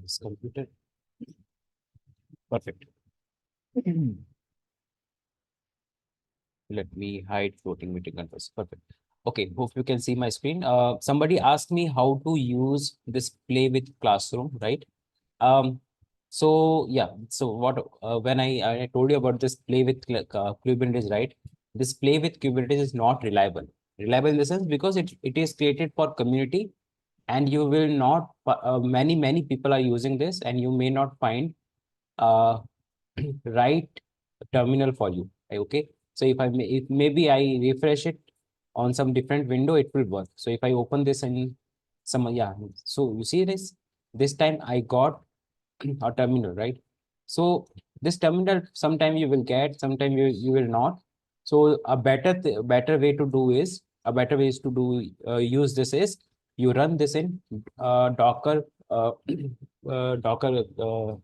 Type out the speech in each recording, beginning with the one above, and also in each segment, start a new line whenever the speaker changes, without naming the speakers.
this computer. Perfect. Let me hide floating meeting controls. Perfect. Okay, hope you can see my screen. Somebody asked me how to use this play with classroom, right? So yeah, so what when I told you about this play with Kubernetes, right? This play with Kubernetes is not reliable. Reliable in the sense because it is created for community, and you will not many people are using this, and you may not find uh right terminal for you. Okay, so if maybe I refresh it on some different window, it will work. So if I open this and some, yeah, so you see this time I got a terminal, right? So this terminal sometime you will get, sometime you will not. So a better way to do is a better way is to do use this is you run this in Docker Docker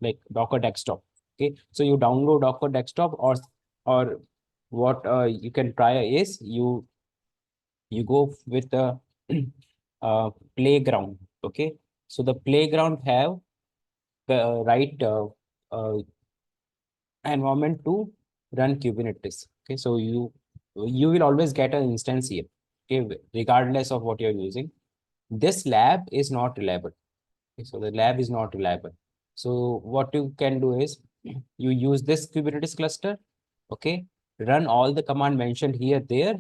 like Docker desktop. Okay, so you download Docker desktop, or what you can try is you go with the playground. Okay, so the playground have the right environment to run Kubernetes. Okay, so you will always get an instance here. Okay, regardless of what you're using. This lab is not reliable. Okay, so the lab is not reliable. So what you can do is you use this Kubernetes cluster. Okay, run all the command mentioned here there,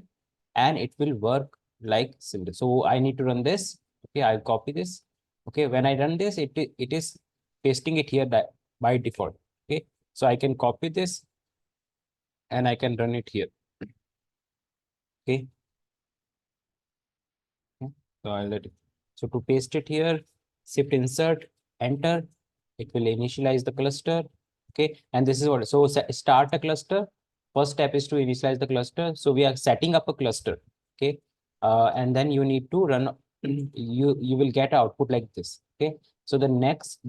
and it will work like similar. So I need to run this. Okay, I'll copy this. Okay, when I run this, it is pasting it here that by default. Okay, so I can copy this and I can run it here. Okay, so I'll let it. So to paste it here, shift insert, enter. It will initialize the cluster. Okay, and this is what. So start a cluster. First step is to initialize the cluster. So we are setting up a cluster. Okay, and then you need to run. You will get output like this. Okay, so the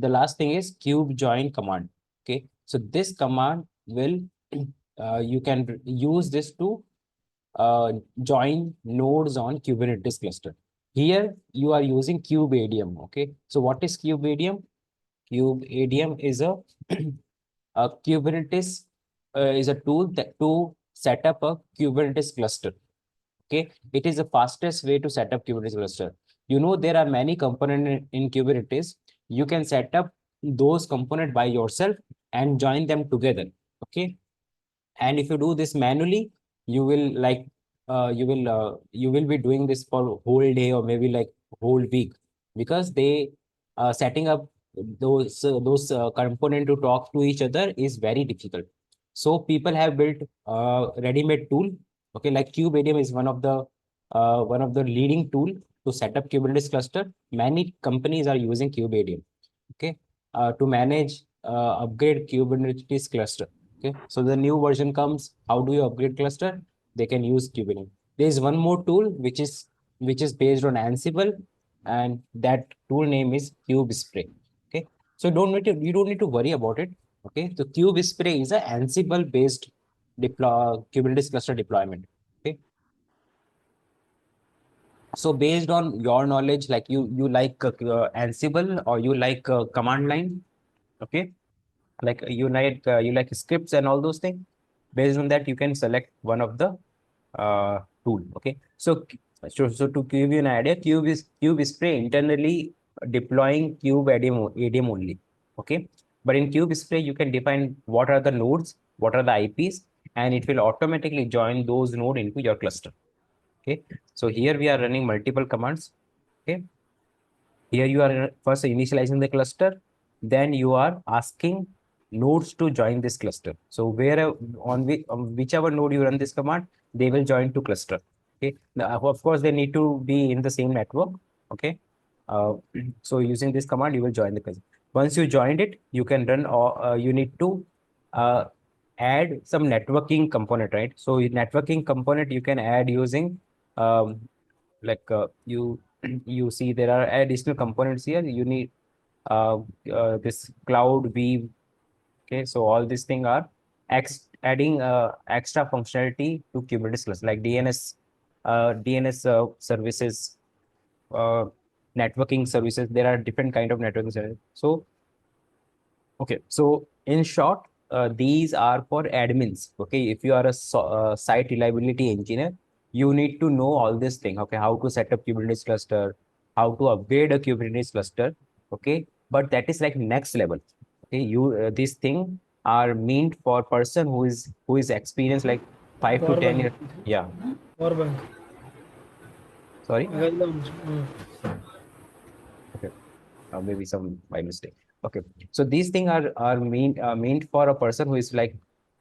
last thing is kube join command. Okay, so this command will you can use this to join nodes on Kubernetes cluster. Here you are using kubeadm. Okay, so what is kubeadm? Kubeadm is a Kubernetes is a tool that to set up a Kubernetes cluster. Okay, it is the fastest way to set up Kubernetes cluster. You know, there are many components in Kubernetes. You can set up those components by yourself and join them together. Okay, and if you do this manually, you will like you will be doing this for whole day or maybe like whole week, because they setting up those component to talk to each other is very difficult. So people have built ready-made tool. Okay, like kubeadm is one of the leading tool to set up Kubernetes cluster. Many companies are using kubeadm. Okay, to manage upgrade Kubernetes cluster. Okay, so the new version comes. How do you upgrade cluster? They can use Kubernetes. There is one more tool which is based on Ansible, and that tool name is KubeSpray. Okay, so you don't need to worry about it. Okay, so KubeSpray is a Ansible based Kubernetes cluster deployment. Okay, so based on your knowledge, like you like Ansible or you like command line. Okay, like you like scripts and all those things. Based on that, you can select one of the tool. Okay, so to give you an idea, KubeSpray internally deploying kubeadm only. Okay, but in KubeSpray you can define what are the nodes, what are the IPs, and it will automatically join those nodes into your cluster. Okay, so here we are running multiple commands. Okay, here you are first initializing the cluster, then you are asking nodes to join this cluster. So on whichever node you run this command, they will join to cluster. Okay. Now, of course, they need to be in the same network. Okay. Uh, so using this command, you will join the cluster. Once you joined it, you can run, or you need to uh, add some networking component, right? So networking component you can add using like you see there are additional components here. You need this cloud weave. Okay, so all these things are adding extra functionality to Kubernetes cluster, like DNS services, uh, networking services. There are different kind of networking services. So Okay, so in short, these are for admins. Okay, if you are a site reliability engineer, you need to know all this thing. Okay, how to set up Kubernetes cluster, how to upgrade a Kubernetes cluster. Okay, but that is like next level. Okay, you these thing are meant for person who is experienced like 5 to 10 years.
Powerbank.
Yeah,
Powerbank.
sorry.
Again,
Okay, maybe some by mistake. Okay, so these things are meant for a person who is like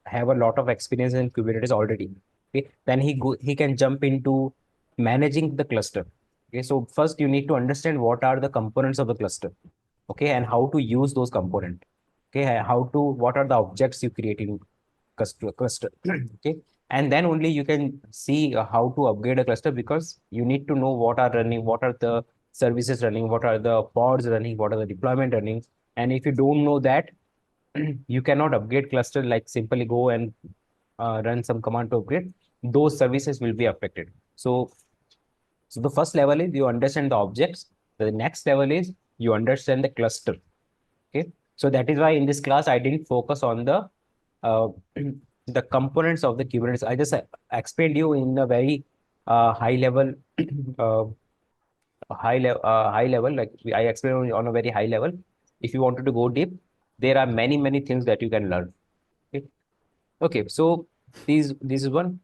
have a lot of experience in Kubernetes already. Okay, then he can jump into managing the cluster. Okay, so first you need to understand what are the components of the cluster. Okay, and how to use those components. Okay, how to what are the objects you create in cluster. Okay, and then only you can see how to upgrade a cluster, because you need to know what are running, what are the services running, what are the pods running, what are the deployment running. And if you don't know that, you cannot upgrade cluster like simply go and run some command to upgrade. Those services will be affected. So the first level is you understand the objects. The next level is you understand the cluster. Okay, so that is why in this class I didn't focus on the uh, the components of the Kubernetes. I just explained you in a very high level, uh, high level. Like I explained on a very high level. If you wanted to go deep, there are many things that you can learn. Okay, okay. So this is one.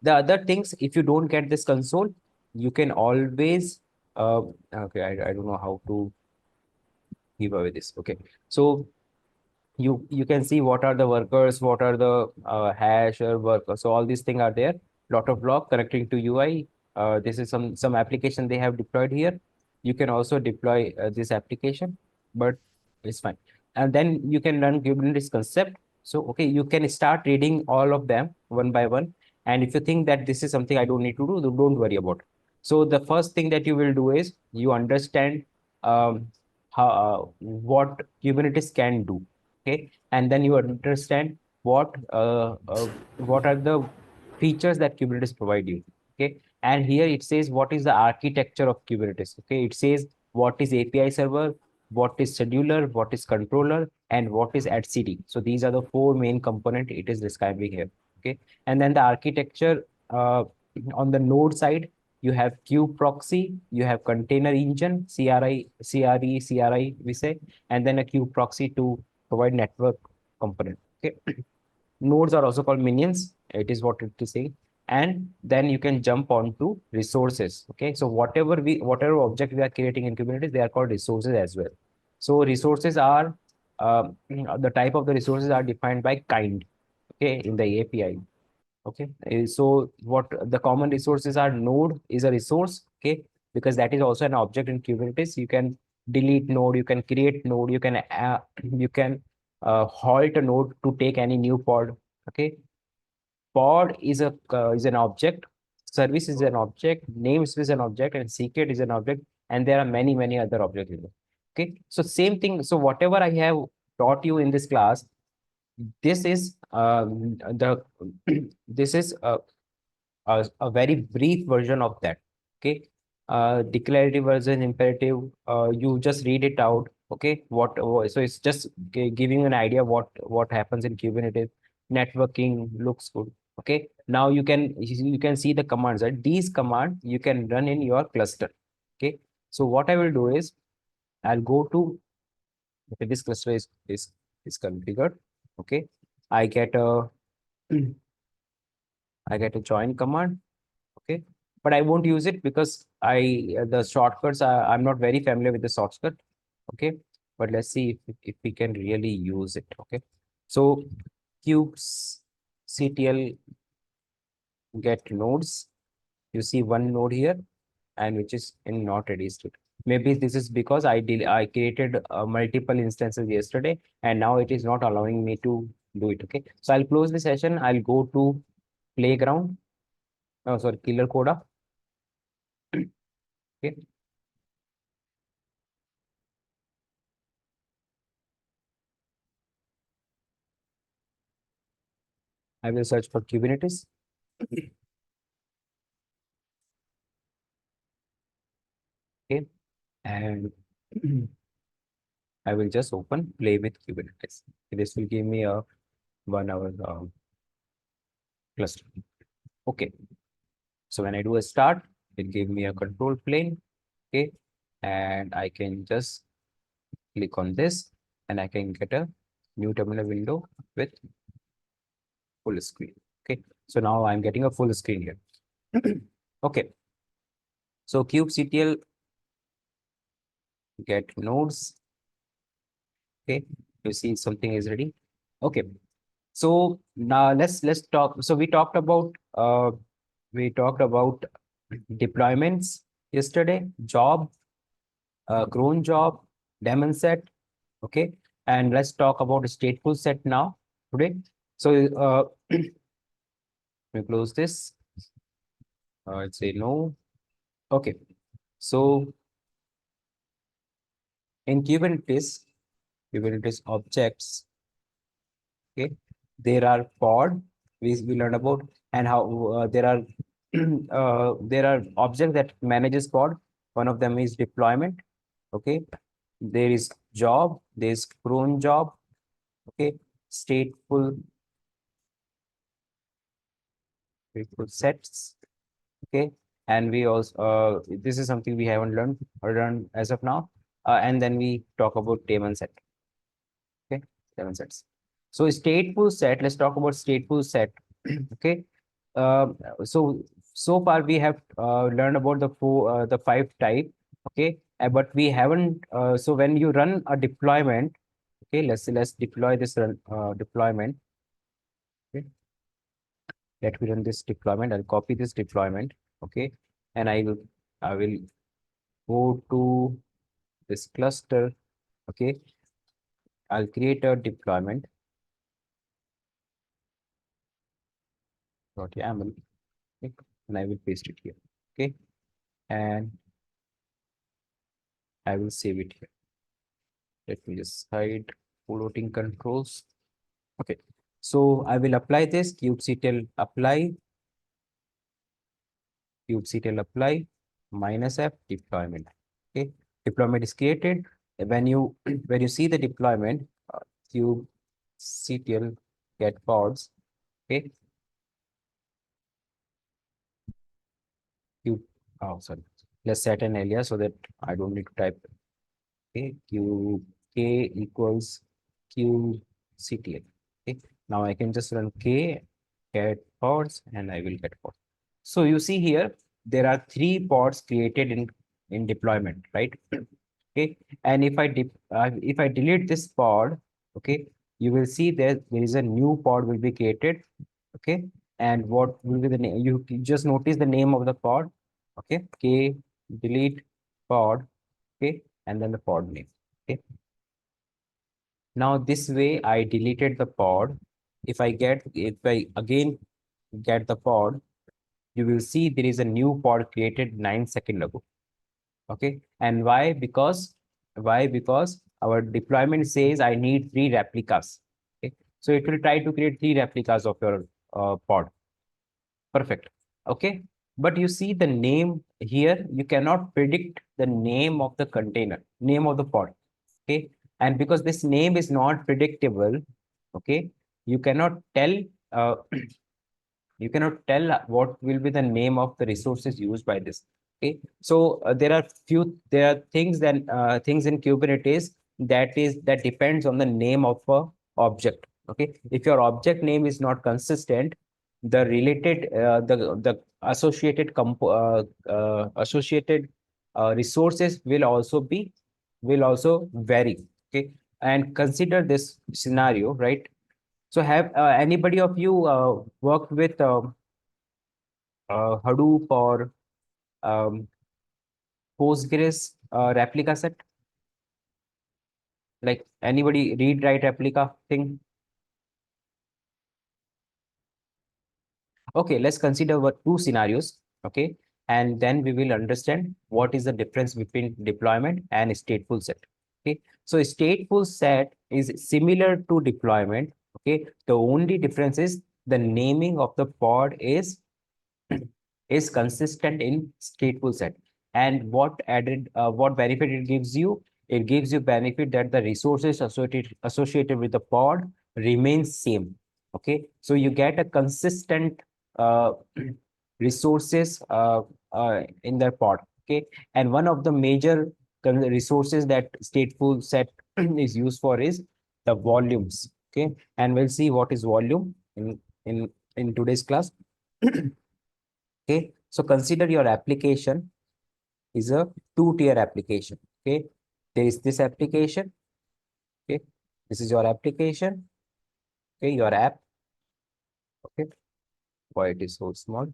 The other things, if you don't get this console, you can always okay. I don't know how to give away this. Okay, so you can see what are the workers, what are the hash or workers. So all these things are there. Lot of block connecting to UI. This is some application they have deployed here. You can also deploy this application, but it's fine. And then you can run Kubernetes concept. So okay, you can start reading all of them one by one. And if you think that this is something I don't need to do, then don't worry about it. So the first thing that you will do is you understand how what Kubernetes can do. Okay, and then you understand what are the features that Kubernetes provide you. Okay, and here it says what is the architecture of Kubernetes. Okay, it says what is API server, what is scheduler, what is controller, and what is etcd. So these are the four main component it is describing here. Okay, and then the architecture, on the node side, you have kube proxy, you have container engine, CRI we say, and then a kube proxy to provide network component. Okay, nodes are also called minions. It is what it is saying. And then you can jump on to resources. Okay, so whatever object we are creating in Kubernetes, they are called resources as well. So resources are the type of the resources are defined by kind. Okay, in the API. Okay, so what the common resources are: node is a resource. Okay, because that is also an object in Kubernetes. You can delete node, you can create node, you can halt a node to take any new pod. Okay, pod is an object, service is an object, namespace is an object, and secret is an object, and there are many other objects in there. Okay, so same thing. So whatever I have taught you in this class, this is the this is a very brief version of that. Okay, declarative version, imperative, you just read it out. Okay, so it's just giving an idea what happens in Kubernetes. Networking looks good. Okay, now you can see the commands, right? These commands you can run in your cluster. Okay, so what I will do is I'll go to, okay, this cluster is configured. Okay, I get a I get a join command. Okay, but I won't use it because the shortcuts I'm not very familiar with the shortcut. Okay, but let's see if we can really use it. Okay, so cubes CTL get nodes. You see one node here, and which is in not ready state. Maybe this is because I created multiple instances yesterday, and now it is not allowing me to do it. Okay, so I'll close the session. I'll go to playground. Oh, sorry, killer coda. Okay, I will search for Kubernetes. Okay, and I will just open play with Kubernetes. This will give me a 1 hour cluster. Okay. So when I do a start, it gave me a control plane. Okay. And I can just click on this and I can get a new terminal window with full screen. Okay. So now I'm getting a full screen here. Okay. So kubectl get nodes. Okay. You see something is ready. Okay. So now let's talk. So we talked about deployments yesterday, job, cron job, daemon set. Okay. And let's talk about stateful set now today. So we close this. I'd say no. Okay. So in Kubernetes objects, okay, there are pod we learned about, and how there are there are objects that manages pod. One of them is deployment. Okay. There is job, there is cron job. Okay. Stateful sets. Okay. And we also this is something we haven't learned as of now. And then we talk about daemon set. Okay. Daemon sets. So stateful set, let's talk about stateful set. Okay. So so far we have learned about the 5 type. Okay. But we haven't so when you run a deployment, okay, let's deploy this deployment. Okay. Let me run this deployment. I'll copy this deployment. Okay. And I will go to this cluster. Okay. I'll create a deployment. .yaml. Okay. And I will paste it here. Okay. And I will save it here. Let me just hide floating controls. Okay. So I will apply this kubectl apply -f deployment. Okay. Deployment is created. When you see the deployment, kubectl get pods. Okay. Sorry. Let's set an alias so that I don't need to type. Okay. K equals kubectl. Okay. Now I can just run k get pods and I will get pods. So you see here, there are 3 pods created in deployment, right? Okay. And if I delete this pod, okay, you will see there is a new pod will be created. Okay. And what will be the name? You just notice the name of the pod. Okay. K delete pod. Okay. And then the pod name. Okay. Now this way I deleted the pod. If I again get the pod, you will see there is a new pod created 9 seconds ago. Okay. And why? Because our deployment says I need 3 replicas. Okay. So it will try to create 3 replicas of your pod. Perfect. Okay. But you see the name here, you cannot predict the name of the container, name of the pod. Okay. And because this name is not predictable, okay, you cannot tell what will be the name of the resources used by this. Okay. So there are things in Kubernetes that depends on the name of a object. Okay. If your object name is not consistent, the related the associated resources will also vary. Okay. And consider this scenario, right? So have anybody of you worked with Hadoop or Postgres replica set? Like anybody read write replica thing? Okay, let's consider what 2 scenarios. Okay, and then we will understand what is the difference between deployment and stateful set. Okay, so stateful set is similar to deployment. Okay, the only difference is the naming of the pod is consistent in stateful set. And what benefit it gives you it gives you benefit that the resources associated with the pod remains same. Okay, so you get a consistent resources in the pod. Okay, and one of the major resources that StatefulSet is used for is the volumes. Okay, and we'll see what is volume in today's class. Okay, so consider your application is a two-tier application. Okay, there is this application. Okay, this is your application. Okay, your app. Okay, why it is so small?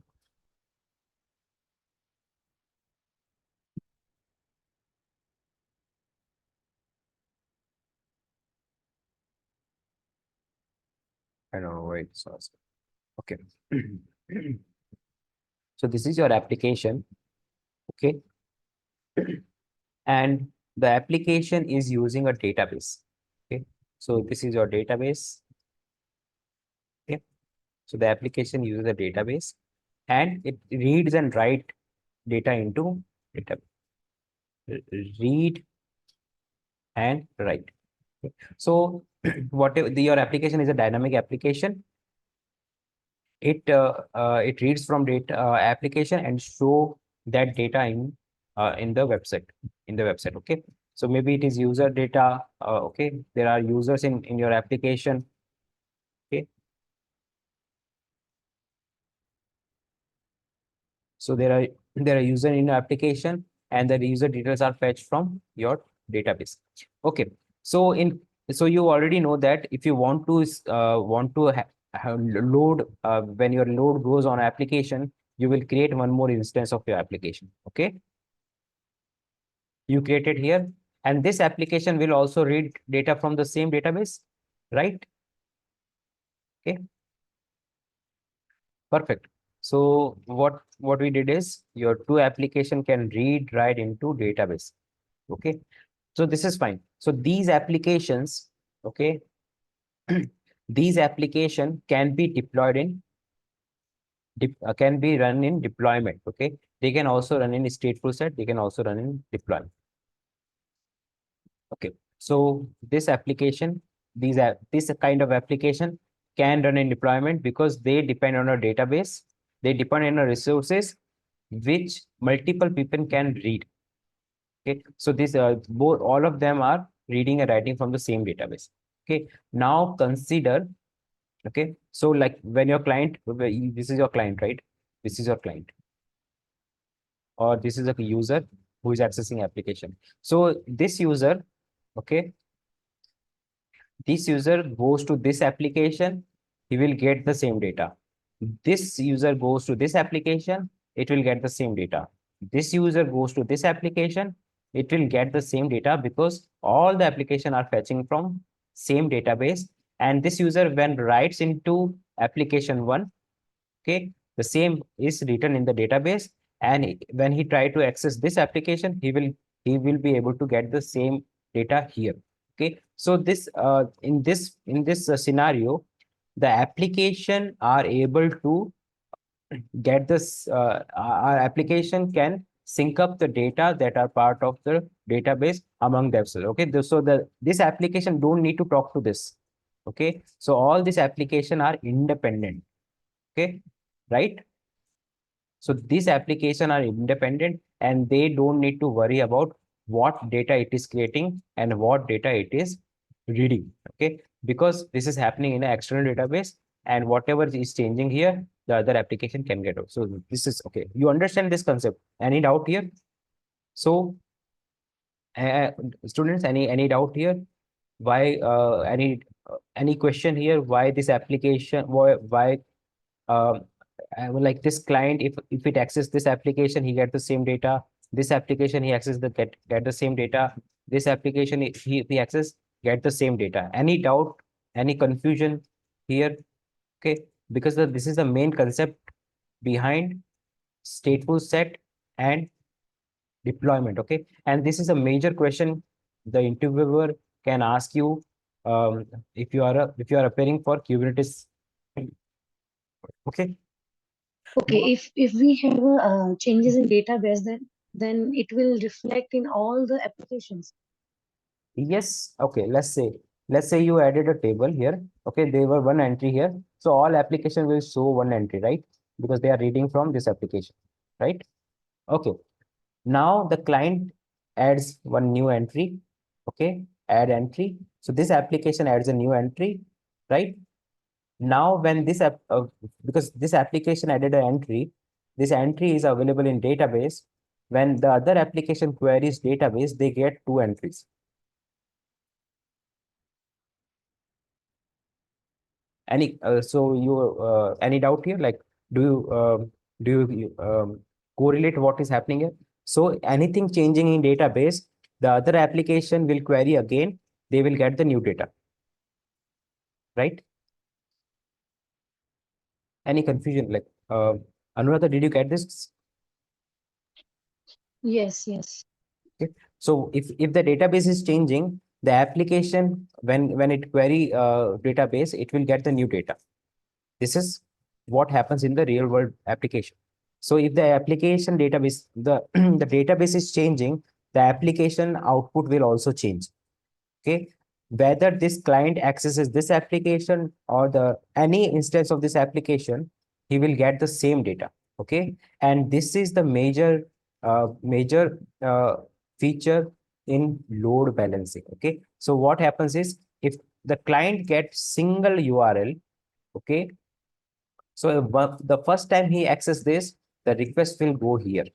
I don't know why it's so small. Okay. So this is your application. Okay, and the application is using a database. Okay, so this is your database. Okay, so the application uses a database and it reads and write data into database. Read and write. Okay. So whatever your application is a dynamic application, it reads from data application and show that data in the website. Okay, so maybe it is user data. Okay, there are users in your application. Okay, so there are user in your application and the user details are fetched from your database. Okay, so you already know that if you want to load when your load goes on application, you will create one more instance of your application. Okay, you create it here, and this application will also read data from the same database, right? Okay, perfect. So what we did is your two application can read write into database. Okay, so this is fine. So these applications, okay, these application can be deployed in can be run in deployment. Okay, they can also run in StatefulSet, they can also run in deployment. Okay, so this application, this kind of application can run in deployment because they depend on a database, they depend on a resources which multiple people can read. Okay, so this both all of them are reading and writing from the same database. Okay, now consider. Okay, so like when your client, this is your client, right? This is your client, or this is a user who is accessing application. So this user, okay, this user goes to this application, he will get the same data. This user goes to this application, it will get the same data. This user goes to this application, it will get the same data because all the application are fetching from same database. And this user when writes into application one, okay, the same is written in the database. And when he try to access this application, he will be able to get the same data here. Okay, so this in this scenario, the application are able to get this our application can sync up the data that are part of the database among themselves. Okay, so this application don't need to talk to this. Okay, so all these application are independent. Okay, right? So these application are independent and they don't need to worry about what data it is creating and what data it is reading. Okay, because this is happening in an external database, and whatever is changing here, the other application can get out. So this is okay. You understand this concept? Any doubt here? So uh, students, any doubt here? Why any question here? Why this application? Why like this client, if it access this application, he get the same data. This application he access the get the same data. This application he access get the same data. Any doubt? Any confusion here? Okay, because this is the main concept behind stateful set and deployment. Okay, and this is a major question the interviewer can ask you if you are appearing for Kubernetes. Okay.
Okay, if we have changes in database, then it will reflect in all the applications.
Yes, okay, let's say you added a table here. Okay, there were one entry here. So all application will show one entry, right? Because they are reading from this application, right? Okay. Now the client adds one new entry. Okay, add entry. So this application adds a new entry, right? Now when this app, because this application added an entry, this entry is available in database. When the other application queries database, they get two entries. Any so you any doubt here? Like, do you correlate what is happening here? So anything changing in database, the other application will query again. They will get the new data, right? Any confusion? Like, Anuradha, did you get this?
Yes, yes.
Okay. So if the database is changing, the application when it query database, it will get the new data. This is what happens in the real world application. So if the application database, the database is changing, the application output will also change. Okay. Whether this client accesses this application or the any instance of this application, he will get the same data. Okay. And this is the major feature in load balancing. Okay. So what happens is if the client gets single URL, okay, so the first time he accesses this, the request will go here.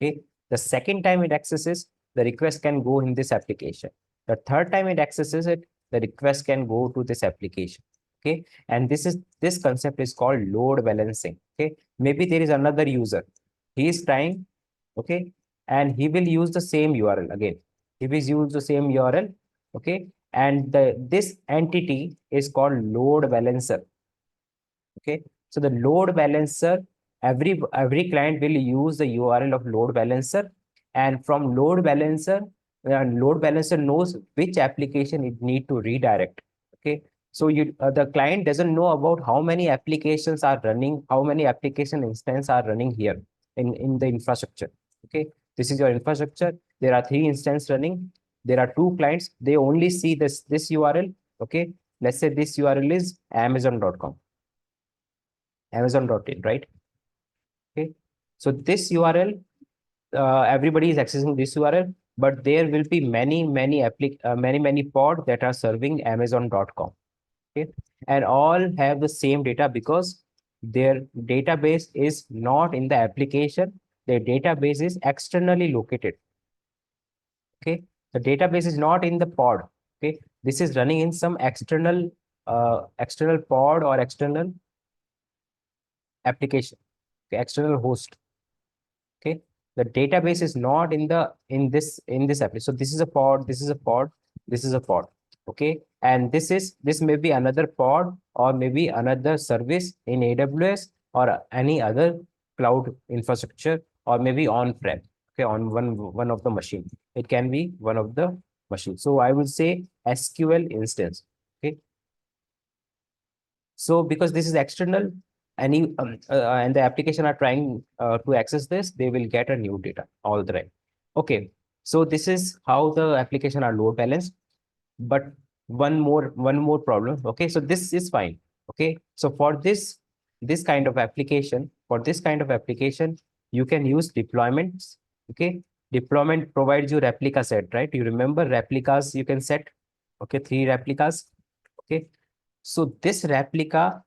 Okay. The second time it accesses, the request can go in this application. The third time it accesses it, the request can go to this application. Okay. And this concept is called load balancing. Okay. Maybe there is another user. He is trying, okay, and he will use the same URL again. He will use the same URL. Okay. And this entity is called load balancer. Okay. So the load balancer, every client will use the URL of load balancer, and from load balancer knows which application it need to redirect. Okay. So the client doesn't know about how many applications are running, how many application instance are running here in the infrastructure. Okay. This is your infrastructure. There are three instances running. There are two clients. They only see this URL. Okay. Let's say this URL is amazon.com. Amazon.in, right? Okay. So this URL, everybody is accessing this URL, but there will be many pod that are serving Amazon.com. Okay. And all have the same data because their database is not in the application. Their database is externally located. Okay. The database is not in the pod. Okay. This is running in some external pod or external application, okay, external host. Okay. The database is not in this application. So this is a pod, this is a pod, this is a pod. Okay. And this may be another pod or maybe another service in AWS or any other cloud infrastructure or maybe on-prem. Okay, on one of the machine. It can be one of the machines. So I would say SQL instance. Okay. So because this is external, and the application are trying to access this, they will get a new data all the time. Okay, so this is how the application are load balanced. But one more problem. Okay, so this is fine. Okay, so for this kind of application, you can use deployments. Okay, deployment provides you replica set, right? You remember replicas you can set. Okay, 3 replicas. Okay, so this replica,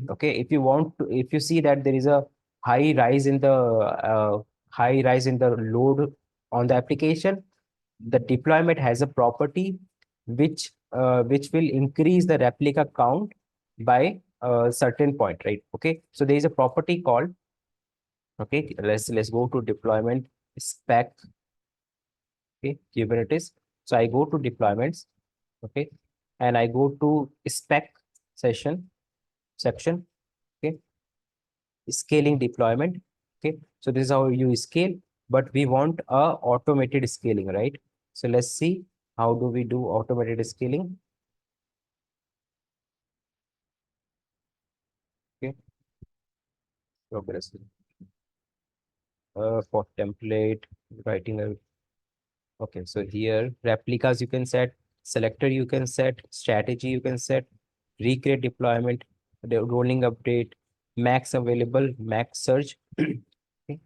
okay, if you see that there is a high rise in the load on the application, the deployment has a property which will increase the replica count by a certain point, right? Okay, so there is a property called, okay, let's go to deployment spec. Okay, Kubernetes. So I go to deployments. Okay, and I go to spec section. Okay, scaling deployment. Okay, so this is how you scale, but we want a automated scaling, right? So let's see how do we do automated scaling. Okay, progress for template writing a Okay, so here replicas you can set, selector you can set, strategy you can set, recreate deployment, the rolling update, max available, max search. Okay.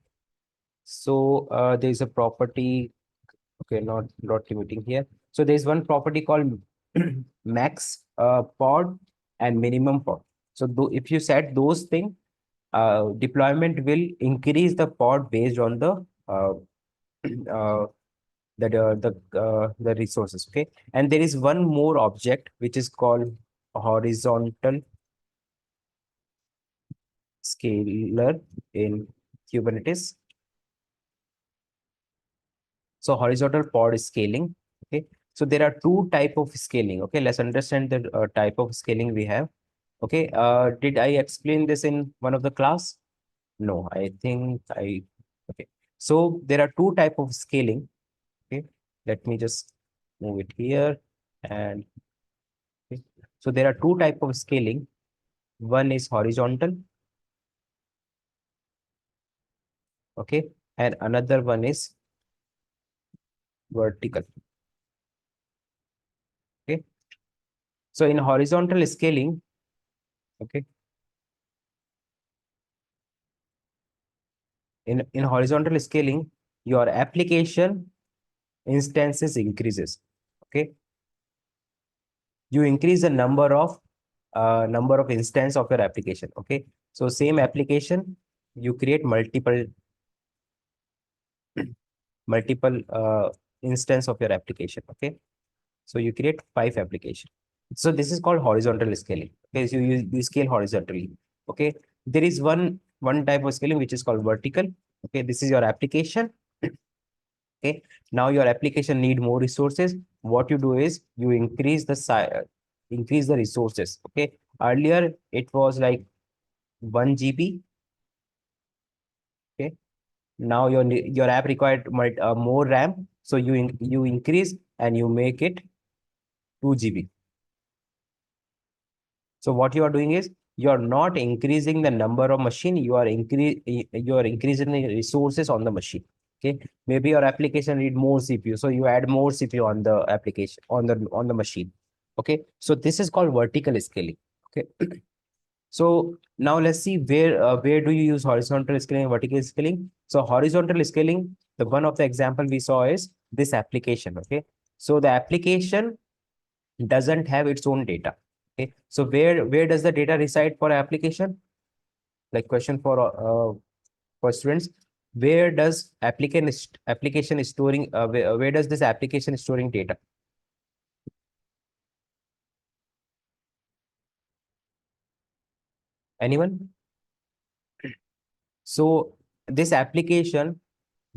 So there's a property, okay, not limiting here. So there's one property called max pod and minimum pod. So if you set those things, deployment will increase the pod based on the uh, the resources. Okay, and there is one more object which is called horizontal scaler in Kubernetes. So horizontal pod scaling. Okay, so there are two type of scaling. Okay, let's understand the type of scaling we have. Okay, did I explain this in one of the class? No, I think I. Okay, so there are two type of scaling. Okay, let me just move it here. And okay, so there are two type of scaling. One is horizontal, okay, and another one is vertical. Okay, so in horizontal scaling, okay, in horizontal scaling, your application instances increases. Okay, you increase the number of instance of your application. Okay, so same application, you create multiple instance of your application. Okay, so you create 5 application. So this is called horizontal scaling. Okay, so you scale horizontally. Okay, there is one type of scaling which is called vertical. Okay, this is your application. Okay, now your application need more resources. What you do is you increase the size, increase the resources. Okay, earlier it was like 1 GB. Okay, now your app required more RAM, so you increase and you make it 2 GB. So what you are doing is you are not increasing the number of machine, you are increasing the resources on the machine. Okay, maybe your application need more CPU, so you add more CPU on the application on the machine. Okay, so this is called vertical scaling. Okay, so now let's see where do you use horizontal scaling and vertical scaling. So horizontal scaling, the one of the example we saw is this application. Okay, so the application doesn't have its own data. Okay, so where does the data reside for application? Like question for students, where does application is storing where does this application is storing data? Anyone? So this application,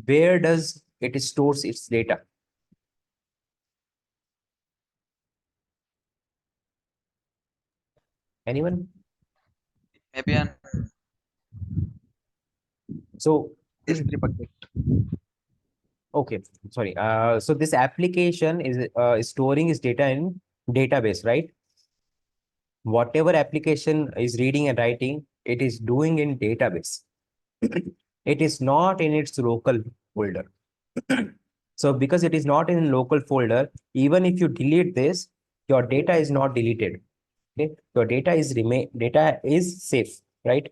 where does it stores its data? Anyone?
Maybe an
So
S3 bucket.
okay, sorry. So this application is storing its data in database, right? Whatever application is reading and writing, it is doing in database. It is not in its local folder. So because it is not in local folder, even if you delete this, your data is not deleted. Okay, your data is safe, right?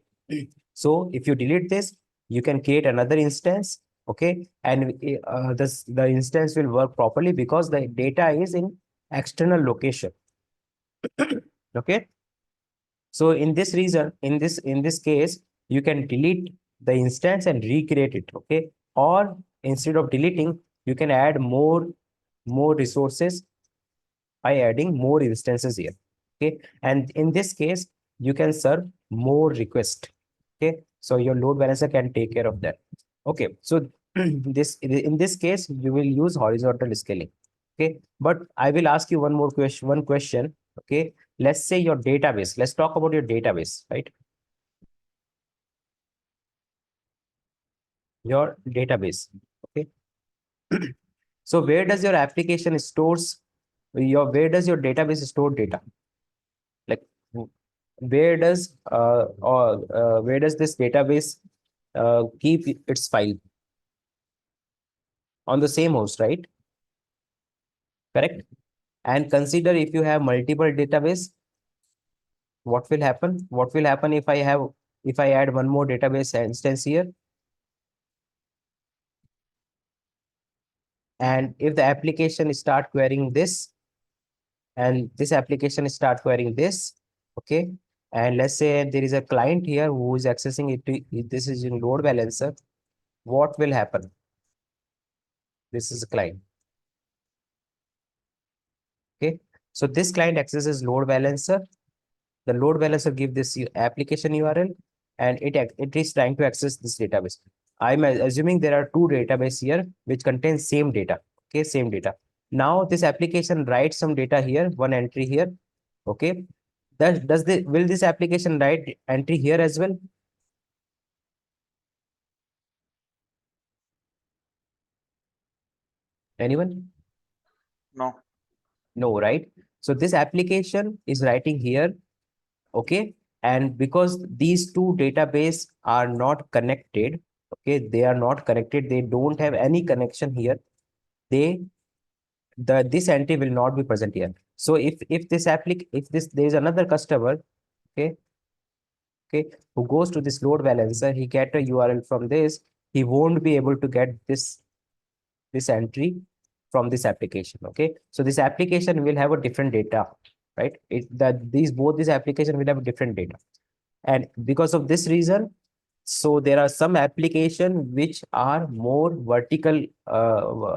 So if you delete this, you can create another instance. Okay, and the instance will work properly because the data is in external location. Okay, so in this reason, in this case, you can delete the instance and recreate it. Okay, or instead of deleting, you can add more resources by adding more instances here. Okay, and in this case, you can serve more requests. Okay, so your load balancer can take care of that. Okay, so this in this case, you will use horizontal scaling. Okay, but I will ask you one more question. One question. Okay, let's say your database. Let's talk about your database, right? Your database. Okay, so where does your application stores where does your database store data? Like where does this database keep its file? On the same host, right? correct? And consider if you have multiple database, what will happen? What will happen if I add one more database instance here? And if the application start querying this, and this application start querying this, okay, and let's say there is a client here who is accessing it, this is in load balancer, what will happen? This is a client, okay. So this client accesses load balancer. The load balancer give this application URL, and it is trying to access this database. I'm assuming there are two database here which contains same data. Okay, same data. Now this application writes some data here, one entry here. Okay, will this application write entry here as well? Anyone?
No.
No, right? So this application is writing here, okay, and because these two database are not connected, okay, they are not connected, they don't have any connection here, this entry will not be present here. So if there is another customer, okay, who goes to this load balancer, he get a URL from this, he won't be able to get this entry from this application. Okay, so this application will have a different data, right? Both these application will have different data, and because of this reason, so there are some application which are more vertical,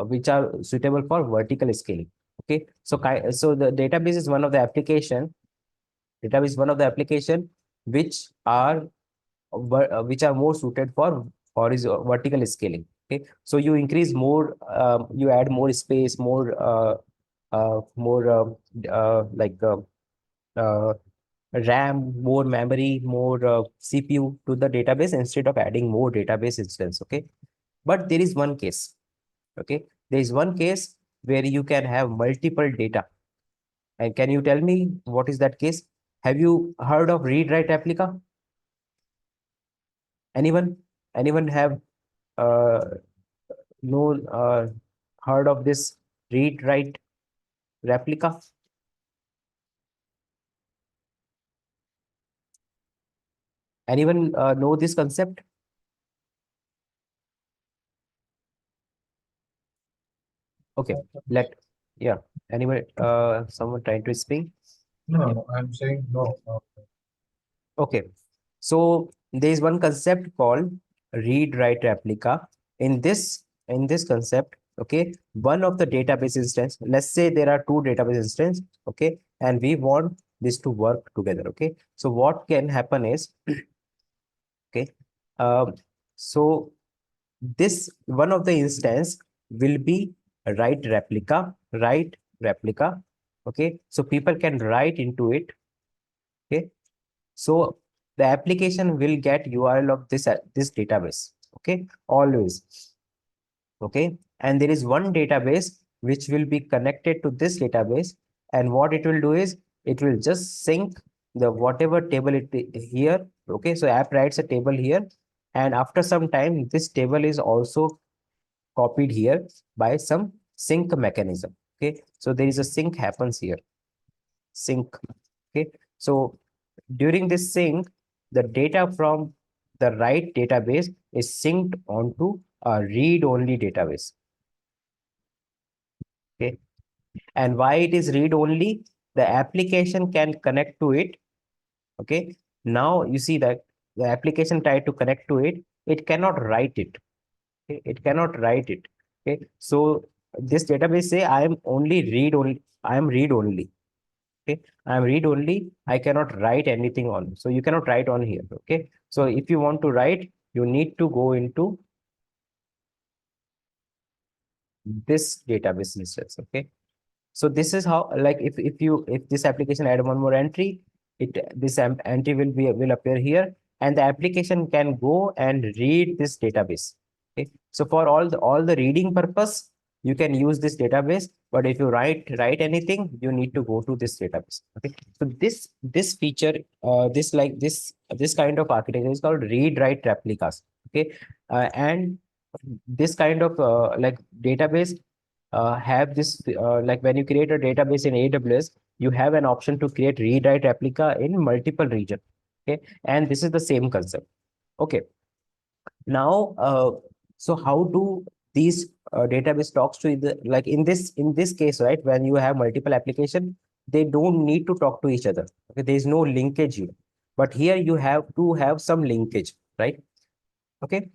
which are suitable for vertical scaling. Okay, so the database is one of the application. Database is one of the application which are more suited for horizontal vertical scaling. Okay, so you increase more, you add more space, more RAM, more memory, more CPU to the database instead of adding more database instance. Okay, but there is one case. Okay, there is one case where you can have multiple data. And can you tell me what is that case? Have you heard of read-write replica? Anyone? Anyone have uh, heard of this read-write replica? Anyone know this concept? Okay, yeah. Anyone, someone trying to speak?
No, I'm saying no.
Okay, so there is one concept called read-write replica. In this concept, okay, one of the database instance, let's say there are two database instance, okay, and we want this to work together. Okay, so what can happen is, okay, so this one of the instance will be write replica. Okay, so people can write into it. Okay, so the application will get URL of this database. Okay, always. Okay, and there is one database which will be connected to this database, and what it will do is it will just sync the whatever table here. Okay, so app writes a table here, and after some time this table is also copied here by some sync mechanism. Okay, so there is a sync happens here. Sync. Okay, so during this sync, the data from the write database is synced onto a read-only database. Okay, and why it is read-only? The application can connect to it. Okay, now you see that the application tried to connect to it, it cannot write it. Okay? It cannot write it. Okay, so this database say I am only read only. I am read only. Okay, I am read only. I cannot write anything on. So you cannot write on here. Okay, so if you want to write, you need to go into this database instance. Okay, so this is how, like, if this application add one more entry, this entry will appear here, and the application can go and read this database. Okay, so for all the reading purpose, you can use this database, but if you write anything, you need to go to this database. Okay, so this feature, this kind of architecture is called read write replicas. Okay, and this kind of like database have this like when you create a database in AWS, you have an option to create read-write replica in multiple region. Okay, and this is the same concept. Okay, now so how do these database talks to the, like in this case, right, when you have multiple application, they don't need to talk to each other. Okay, there is no linkage here, but here you have to have some linkage, right? Okay,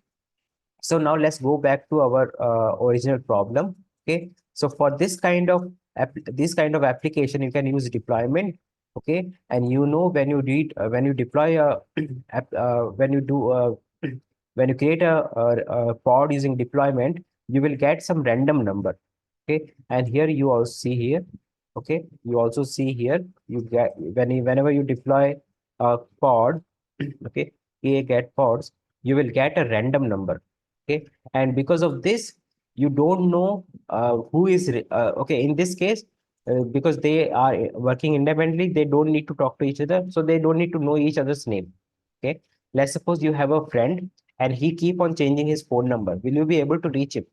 so now let's go back to our original problem. Okay, so for this kind of application, you can use deployment. Okay, and you know when you read when you deploy a when you do when you create a pod using deployment, you will get some random number. Okay, and here you also see here. Okay, you also see here you get whenever you deploy a pod. Okay, a get pods, you will get a random number. Okay, and because of this, you don't know who is okay, in this case, because they are working independently, they don't need to talk to each other, so they don't need to know each other's name. Okay, let's suppose you have a friend and he keep on changing his phone number. Will you be able to reach him?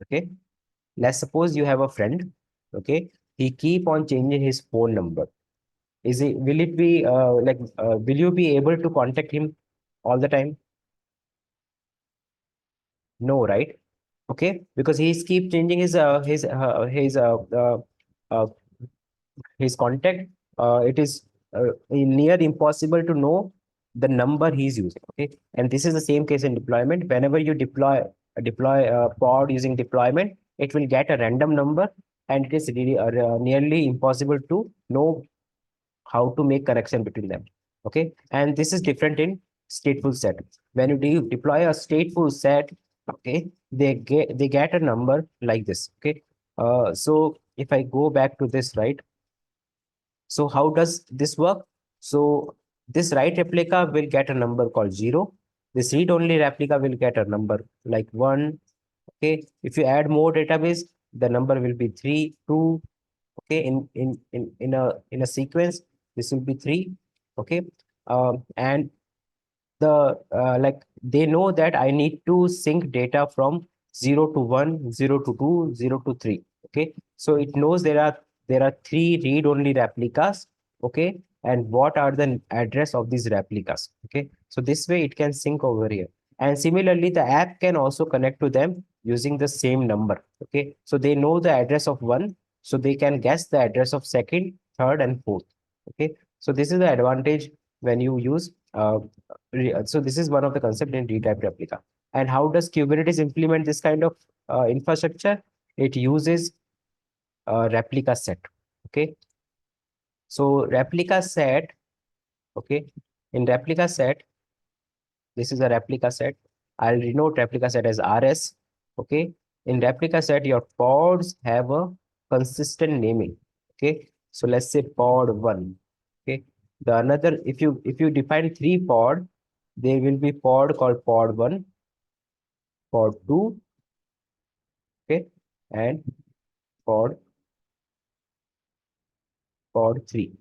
Okay, let's suppose you have a friend. Okay, he keep on changing his phone number. Is it, will it be will you be able to contact him all the time? No, right? Okay, because he's keep changing uh, his contact. It is near impossible to know the number he's using. Okay, and this is the same case in deployment. Whenever you deploy a pod using deployment, it will get a random number, and it is really nearly impossible to know how to make connection between them. Okay, and this is different in stateful set. When you deploy a stateful set, okay, they get a number like this. Okay, so if I go back to this, right, so how does this work? So this write replica will get a number called 0. This read only replica will get a number like 1. Okay, if you add more database, the number will be 3, 2. Okay, in a sequence, this will be 3. Okay, and the like they know that I need to sync data from 0 to 1, 0 to 2, 0 to 3. Okay, so it knows there are 3 read only replicas. Okay, and what are the address of these replicas? Okay, so this way it can sync over here, and similarly the app can also connect to them using the same number. Okay, so they know the address of 1, so they can guess the address of second, third, and fourth. Okay, so this is the advantage when you use so this is one of the concept in D-type replica. And how does Kubernetes implement this kind of infrastructure? It uses a replica set. Okay, so replica set. Okay, in replica set, this is a replica set. I'll denote replica set as RS. Okay, in replica set, your pods have a consistent naming. Okay, so let's say pod 1. Okay, the another, if you define 3 pod, there will be pod called pod 1, pod 2, okay, and pod 3.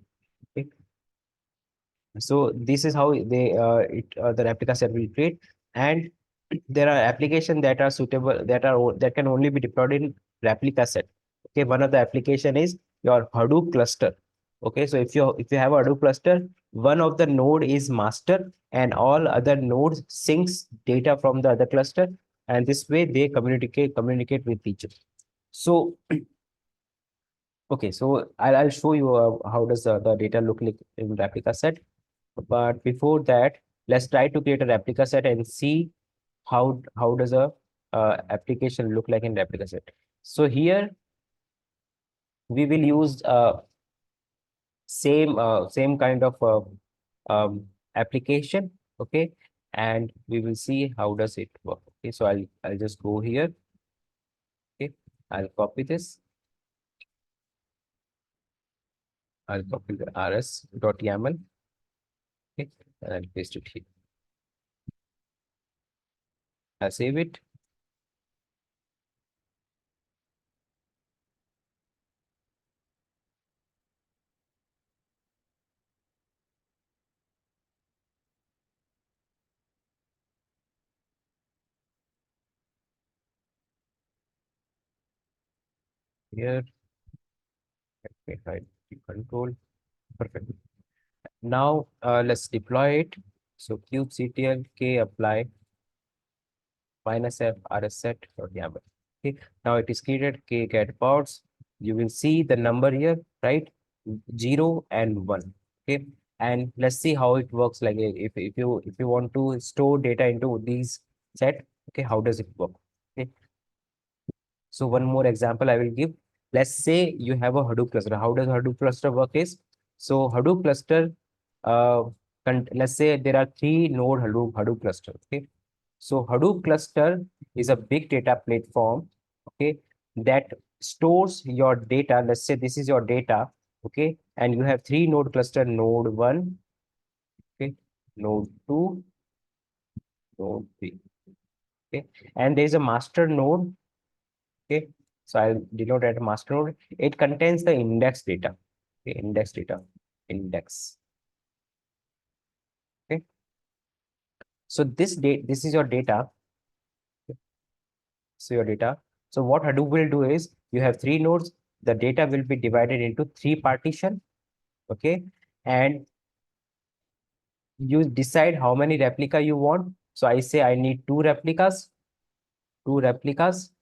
Okay, so this is how the replica set will create. And there are applications that are suitable, that can only be deployed in replica set. Okay, one of the application is your Hadoop cluster. Okay, so if you have a Hadoop cluster, one of the node is master and all other nodes syncs data from the other cluster, and this way they communicate with each other. So okay, so I'll show you how does the data look like in replica set. But before that, let's try to create a replica set and see how does a application look like in replica set. So here we will use same kind of application. Okay, and we will see how does it work. Okay, so I'll just go here. Okay, I'll copy this. I'll copy the rs.yaml. Okay, and I'll paste it here. I'll save it. here. Let me hide the control. Perfect. Now let's deploy it. So kubectl k apply -f rsset YAML. Okay. Now it is created k get pods. You will see the number here, right? 0 and 1. Okay. And let's see how it works. Like if you want to store data into these set, okay, how does it work? Okay. So one more example I will give. Let's say you have a Hadoop cluster. How does Hadoop cluster work is? So Hadoop cluster, let's say there are 3 node Hadoop cluster. Okay. So Hadoop cluster is a big data platform, okay, that stores your data. Let's say this is your data, okay, and you have 3 node cluster, node 1, okay, node 2, node 3, okay, and there is a master node, okay. So I'll denote at master node. It contains the index data, okay, index data, index, okay. So this is your data. So your data. So what Hadoop will do is you have 3 nodes. The data will be divided into 3 partition. Okay. And you decide how many replica you want. So I say I need 2 replicas. 2 replicas.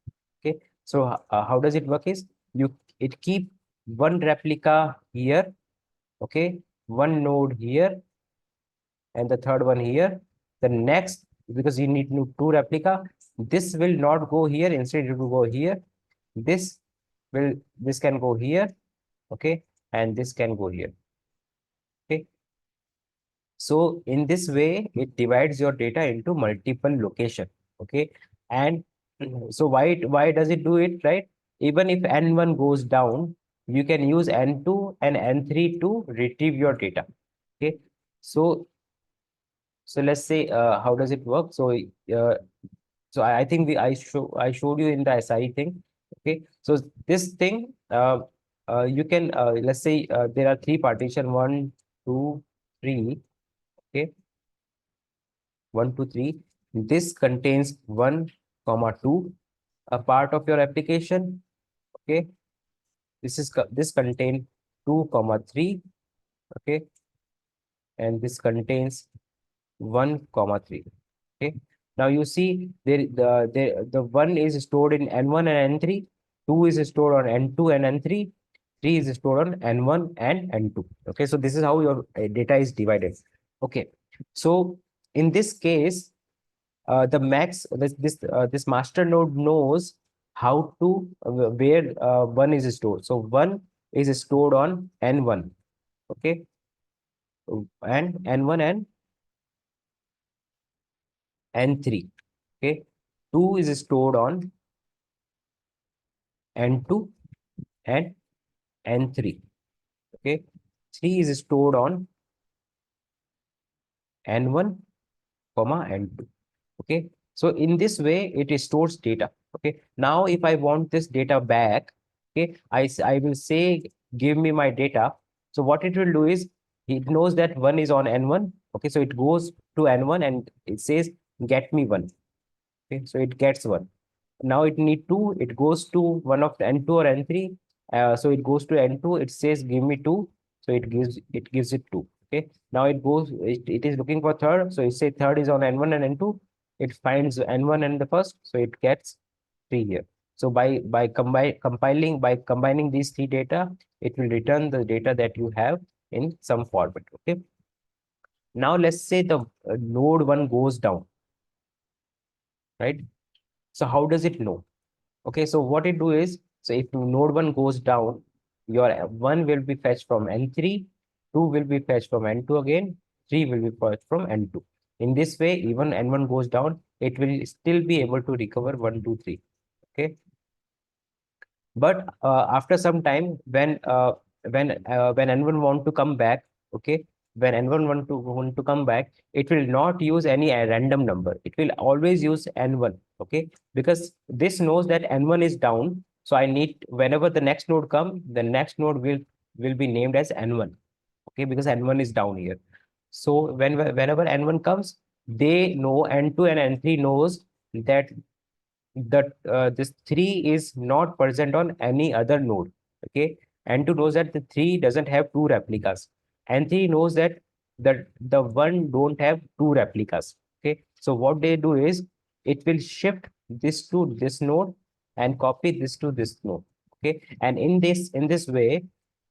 Okay. So how does it work is it keep 1 replica here. Okay. 1 node here. And the third one here. The next, because you need 2 replica, this will not go here. Instead, it will go here. This can go here, okay, and this can go here, okay. So in this way, it divides your data into multiple location, okay. And so why does it do it, right? Even if n1 goes down, you can use n2 and n3 to retrieve your data, okay. So let's say how does it work? So I think I showed you in the SI thing. Okay. So this thing you can let's say there are 3 partition, 1, 2, 3. Okay. 1, 2, 3. This contains 1, 2, a part of your application. Okay. This contains 2, 3. Okay. And this contains 1, 3. Okay. Now you see the 1 is stored in n1 and n3, 2 is stored on n2 and n3, 3 is stored on n1 and n2. Okay, so this is how your data is divided. Okay, so in this case, the max this master node knows how to where 1 is stored. So 1 is stored on n1. Okay, and n1 and n3. Okay, 2 is stored on n2 and n3. Okay, 3 is stored on n1, n2. Okay, so in this way it stores data. Okay, now if I want this data back, okay, I will say give me my data. So what it will do is it knows that 1 is on n1. Okay, so it goes to n1 and it says get me 1. Okay, so it gets 1. Now it need 2, it goes to one of the n2 or n3. So it goes to n2, it says give me 2, so it gives it 2. Okay, now it is looking for third, so it says third is on n1 and n2. It finds n1 and the first, so it gets 3 here. So by combining these 3 data, it will return the data that you have in some format. Okay, now let's say the node 1 goes down, right? So how does it know? Okay, so what it do is, so if node 1 goes down, your 1 will be fetched from n3, 2 will be fetched from n2 again, 3 will be fetched from n2. In this way, even n1 goes down, it will still be able to recover 1, 2, 3. Okay. But after some time, when n1 want to come back, okay, when n1 want to come back, it will not use any random number. It will always use n1. Okay, because this knows that n1 is down. So I need, whenever the next node come, the next node will be named as n1. Okay, because n1 is down here. So whenever n1 comes, they know n2 and n3 knows that this 3 is not present on any other node. Okay, N2 knows that the 3 doesn't have 2 replicas. N3 knows that the 1 don't have 2 replicas. Okay, so what they do is it will shift this to this node and copy this to this node. Okay, and in this way,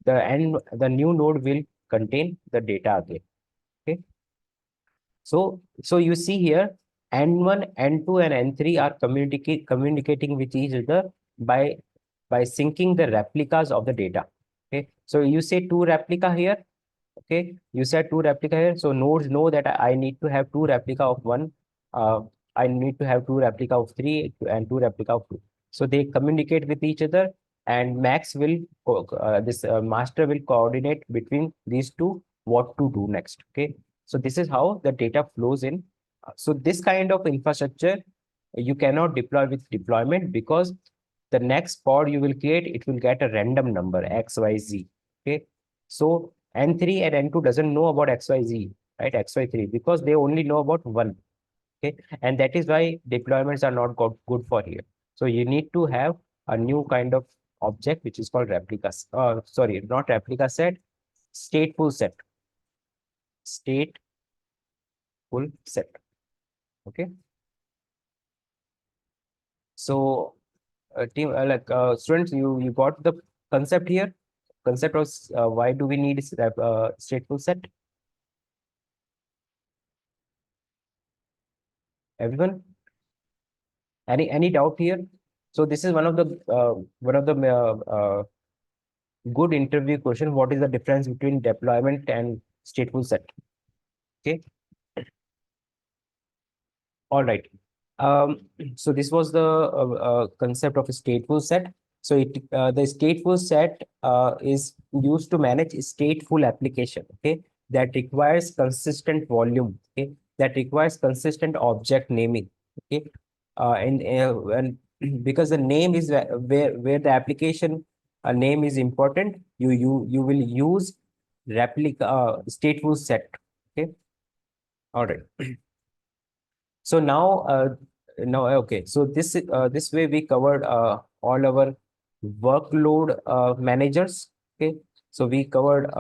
the new node will contain the data again. Okay, so you see here, N1, N2, and N3 are communicating with each other by syncing the replicas of the data. Okay, so you say 2 replica here. Okay, you said 2 replica here. So nodes know that I need to have 2 replica of 1. I need to have 2 replica of 3 and 2 replica of 2. So they communicate with each other, and Max will master will coordinate between these two what to do next. Okay, so this is how the data flows in. So this kind of infrastructure you cannot deploy with deployment, because the next pod you will create, it will get a random number X, Y, Z. Okay, so N3 and N2 doesn't know about X, Y, Z, right? X, Y, 3, because they only know about 1. Okay, and that is why deployments are not good for here. So you need to have a new kind of object which is called replicas. Sorry, not replica set, stateful set. Stateful set. Okay. So team, students, you got the concept here. Concept of why do we need stateful set? Everyone? Any doubt here? So this is one of the good interview question. What is the difference between deployment and stateful set? Okay. All right. So this was the concept of a stateful set. So the stateful set is used to manage stateful application. Okay, that requires consistent volume. Okay, that requires consistent object naming. Okay, and because the name is where the application name is important, you will use replica stateful set. Okay, all right. So now okay. So this way we covered all our workload managers. Okay, so we covered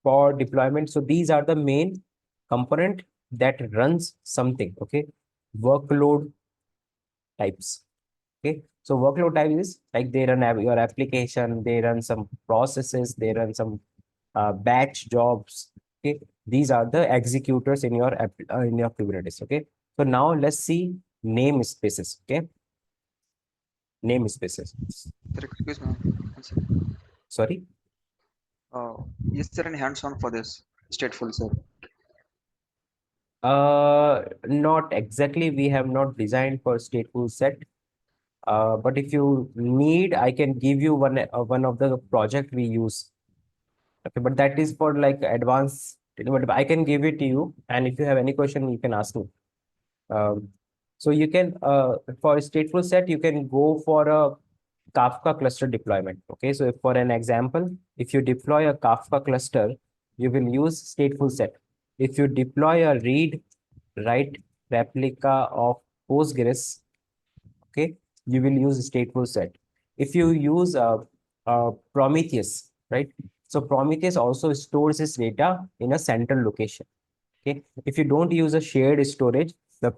for deployment. So these are the main component that runs something. Okay, workload types. Okay, so workload type is like they run your application, they run some processes, they run some batch jobs. Okay, these are the executors in your Kubernetes. Okay, so now let's see namespaces. Okay, namespaces.
Sir, excuse me. One second.
Sorry.
Is there any hands-on for this stateful set?
Not exactly. We have not designed for stateful set. But if you need, I can give you one of the project we use. Okay, but that is for like advanced. But I can give it to you, and if you have any question, you can ask me. So you can for stateful set, you can go for a Kafka cluster deployment. Okay, so if for an example, if you deploy a Kafka cluster, you will use stateful set. If you deploy a read write replica of Postgres, okay, you will use stateful set. If you use Prometheus, right? So Prometheus also stores its data in a central location. Okay, if you don't use a shared storage, the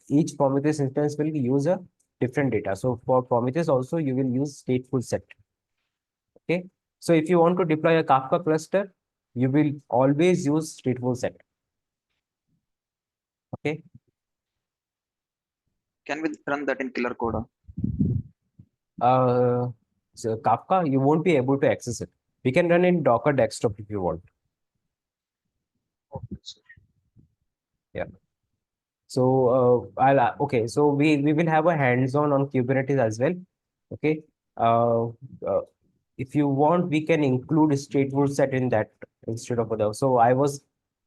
each Prometheus instance will use a different data. So for Prometheus also, you will use stateful set. Okay, so if you want to deploy a Kafka cluster, you will always use stateful set. Okay.
Can we run that in killer code?
So Kafka, you won't be able to access it. We can run in Docker desktop if you want.
Okay, sir.
Yeah. So okay. So we will have a hands-on on Kubernetes as well. Okay. If you want, we can include a stateful set in that instead of other. So I was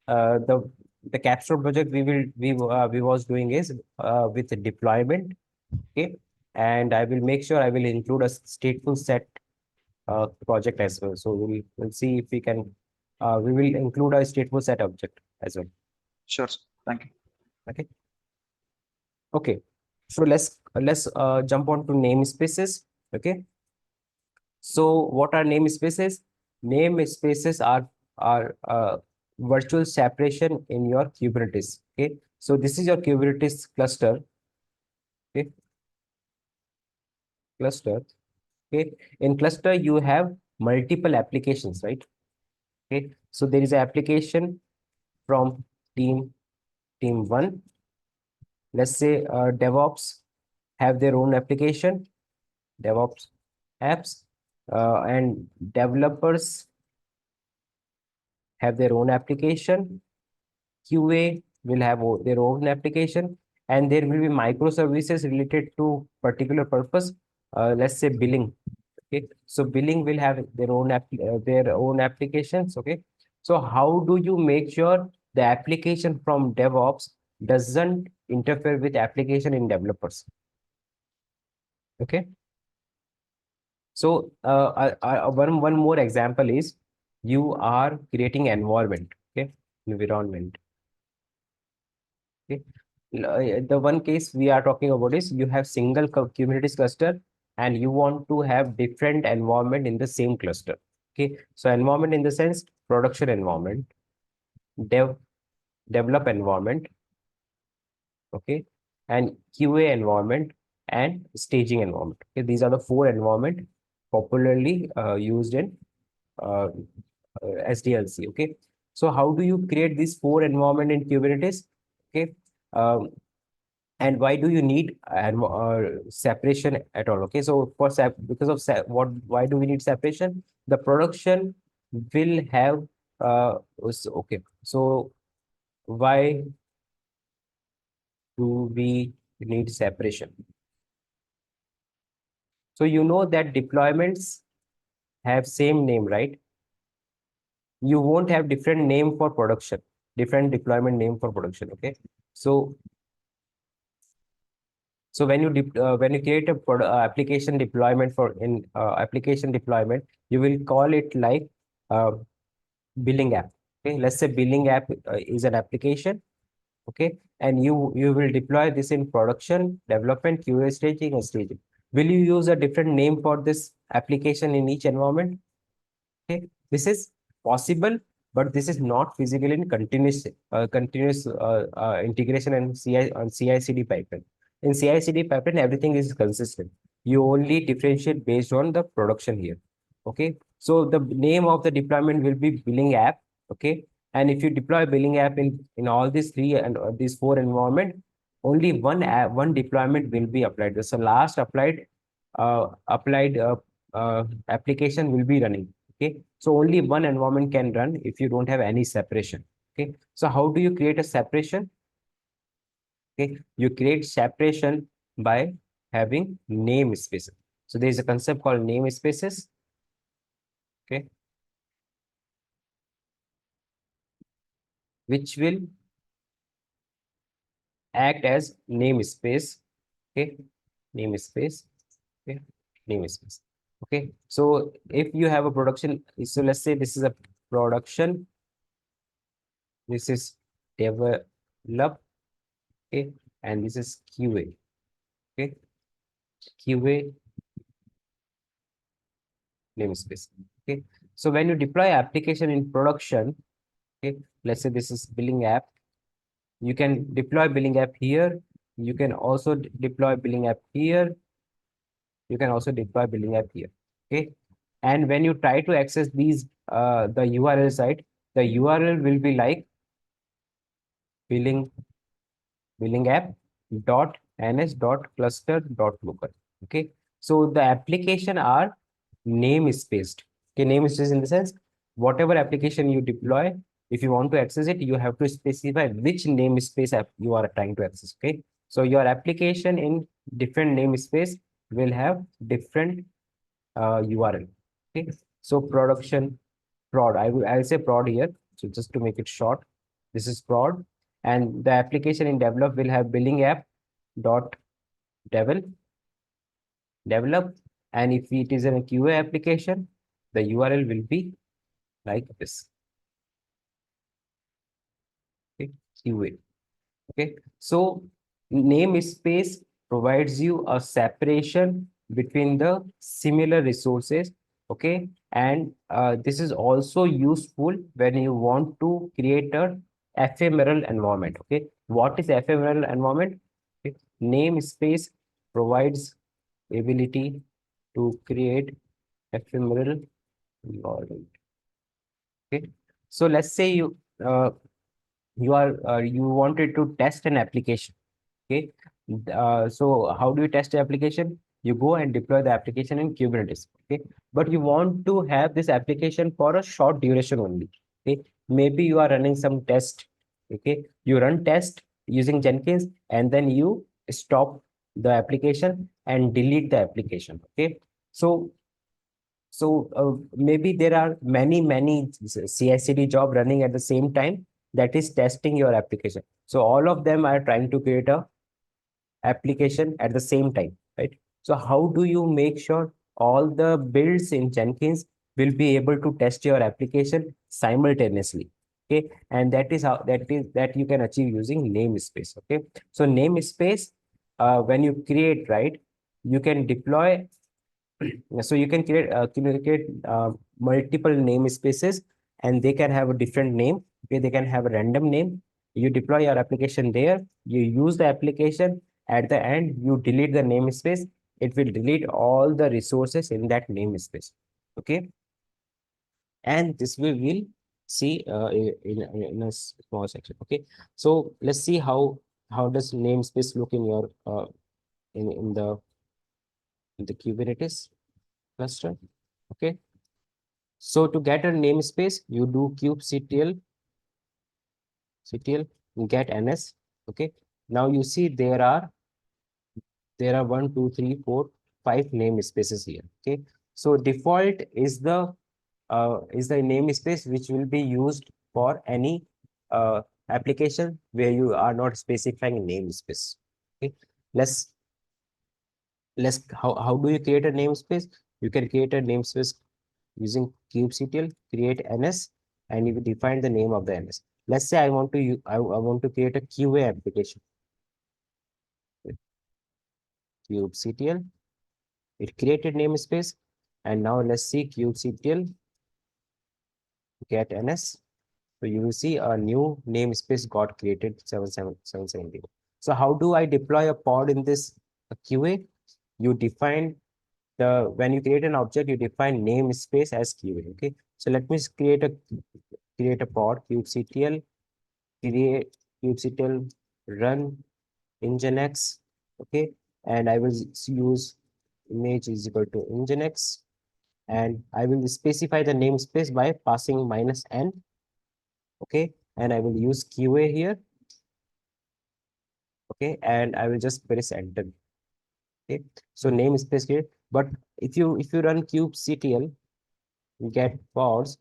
the capstone project we was doing is with the deployment. Okay, and I will make sure I will include a stateful set project as well. So we'll see if we can we will include a stateful set object as well.
Sure, sir. Thank you.
Okay. Okay. So let's jump on to namespaces. Okay. So what are namespaces? Namespaces are virtual separation in your Kubernetes. Okay. So this is your Kubernetes cluster. Okay. Cluster. Okay. In cluster, you have multiple applications, right? Okay. So there is an application from team one. Let's say DevOps have their own application, DevOps apps, and developers have their own application. QA will have their own application, and there will be microservices related to particular purpose. Let's say billing. Okay, so billing will have their own applications. Okay, so how do you make sure the application from DevOps doesn't interfere with application in developers? Okay, so one more example is you are creating environment. Okay, environment. Okay, the one case we are talking about is you have single Kubernetes cluster and you want to have different environment in the same cluster. Okay, so environment in the sense production environment, develop environment, okay, and QA environment and staging environment. Okay, these are the four environment popularly used in uh, SDLC. Okay, so how do you create these four environment in Kubernetes? Okay, and why do you need separation at all? Okay, so for because of why do we need separation? The production will have okay, so why do we need separation? So you know that deployments have same name, right? You won't have different name for production, different deployment name for production. Okay, so when you create a application deployment for application deployment, you will call it like uh, billing app. Okay, let's say billing app is an application. Okay, and you will deploy this in production, development, QA, staging, and staging. Will you use a different name for this application in each environment? Okay, this is possible, but this is not feasible in continuous integration and CI/CD pipeline. In CI/CD pipeline, everything is consistent. You only differentiate based on the production here. Okay, so the name of the deployment will be billing app. Okay, and if you deploy billing app in all these three and these four environment, only one deployment will be applied. So last applied application will be running. Okay, so only one environment can run if you don't have any separation. Okay, so how do you create a separation? Okay, you create separation by having namespaces. So there is a concept called namespaces. Okay, which will act as namespace. Okay, namespace. Okay, namespace. Okay, so if you have a production, so let's say this is a production, this is develop, okay, and this is QA. Okay, QA namespace. Okay, so when you deploy application in production, okay, let's say this is billing app, you can deploy billing app here. You can also deploy billing app here. You can also deploy billing app here. Okay, and when you try to access these the URL site, the URL will be like billing app dot ns dot cluster dot local. Okay, so the application are namespaced. Okay, namespaced in the sense whatever application you deploy, if you want to access it, you have to specify which namespace app you are trying to access. Okay, so your application in different namespace will have different URL. Okay, so production prod, I'll say prod here, so just to make it short, this is prod, and the application in develop will have billing app dot develop, and if it is a QA application, the URL will be like this. Okay, QA. Okay, so namespace provides you a separation between the similar resources. Okay, and this is also useful when you want to create a ephemeral environment. Okay, what is ephemeral environment? Okay. Namespace provides ability to create ephemeral environment. Okay, so let's say you wanted to test an application. Okay, so how do you test the application? You go and deploy the application in Kubernetes. Okay, but you want to have this application for a short duration only. Okay, maybe you are running some test. Okay, you run test using Jenkins and then you stop the application and delete the application. Okay, so maybe there are many CI/CD job running at the same time that is testing your application. So all of them are trying to create a application at the same time, right? So how do you make sure all the builds in Jenkins will be able to test your application simultaneously? Okay, and that you can achieve using namespace. Okay, so namespace, when you create, right, you can deploy. So you can create multiple namespaces, and they can have a different name. Okay, they can have a random name. You deploy your application there, you use the application, at the end you delete the namespace. It will delete all the resources in that namespace. Okay, and this we will see in a small section. Okay, so let's see how does namespace look in your in the Kubernetes cluster. Okay, so to get a namespace, you do kubectl get ns. Okay, now you see there are 1, 2, 3, 4, 5 namespaces here. Okay, so default is the namespace which will be used for any application where you are not specifying namespace. Okay, let's how do you create a namespace? You can create a namespace using kubectl create ns, and you define the name of the ns. Let's say I want to I want to create a QA application. Kubectl, it created namespace, and now let's see kubectl get ns. So you will see a new namespace got created 77770. So how do I deploy a pod in this QA? You define when you create an object, you define namespace as QA. Okay, so let me create a pod kubectl create kubectl run nginx. Okay, and I will use image is equal to nginx, and I will specify the namespace by passing -n. Okay, and I will use QA here. Okay, and I will just press enter. Okay, so namespace here. But if you run kubectl get pods,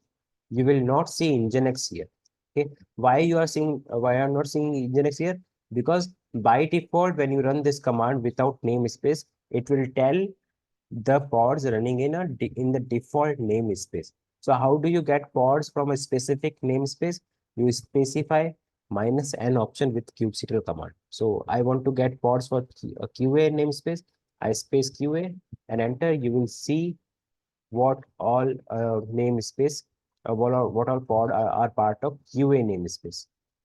you will not see nginx here. Okay, why you are seeing why I'm not seeing nginx here? Because by default, when you run this command without namespace, it will tell the pods running in the default namespace. So how do you get pods from a specific namespace? You specify -n option with kubectl command. So I want to get pods for a QA namespace. I space QA and enter. You will see what all namespace, what all pod are part of QA namespace.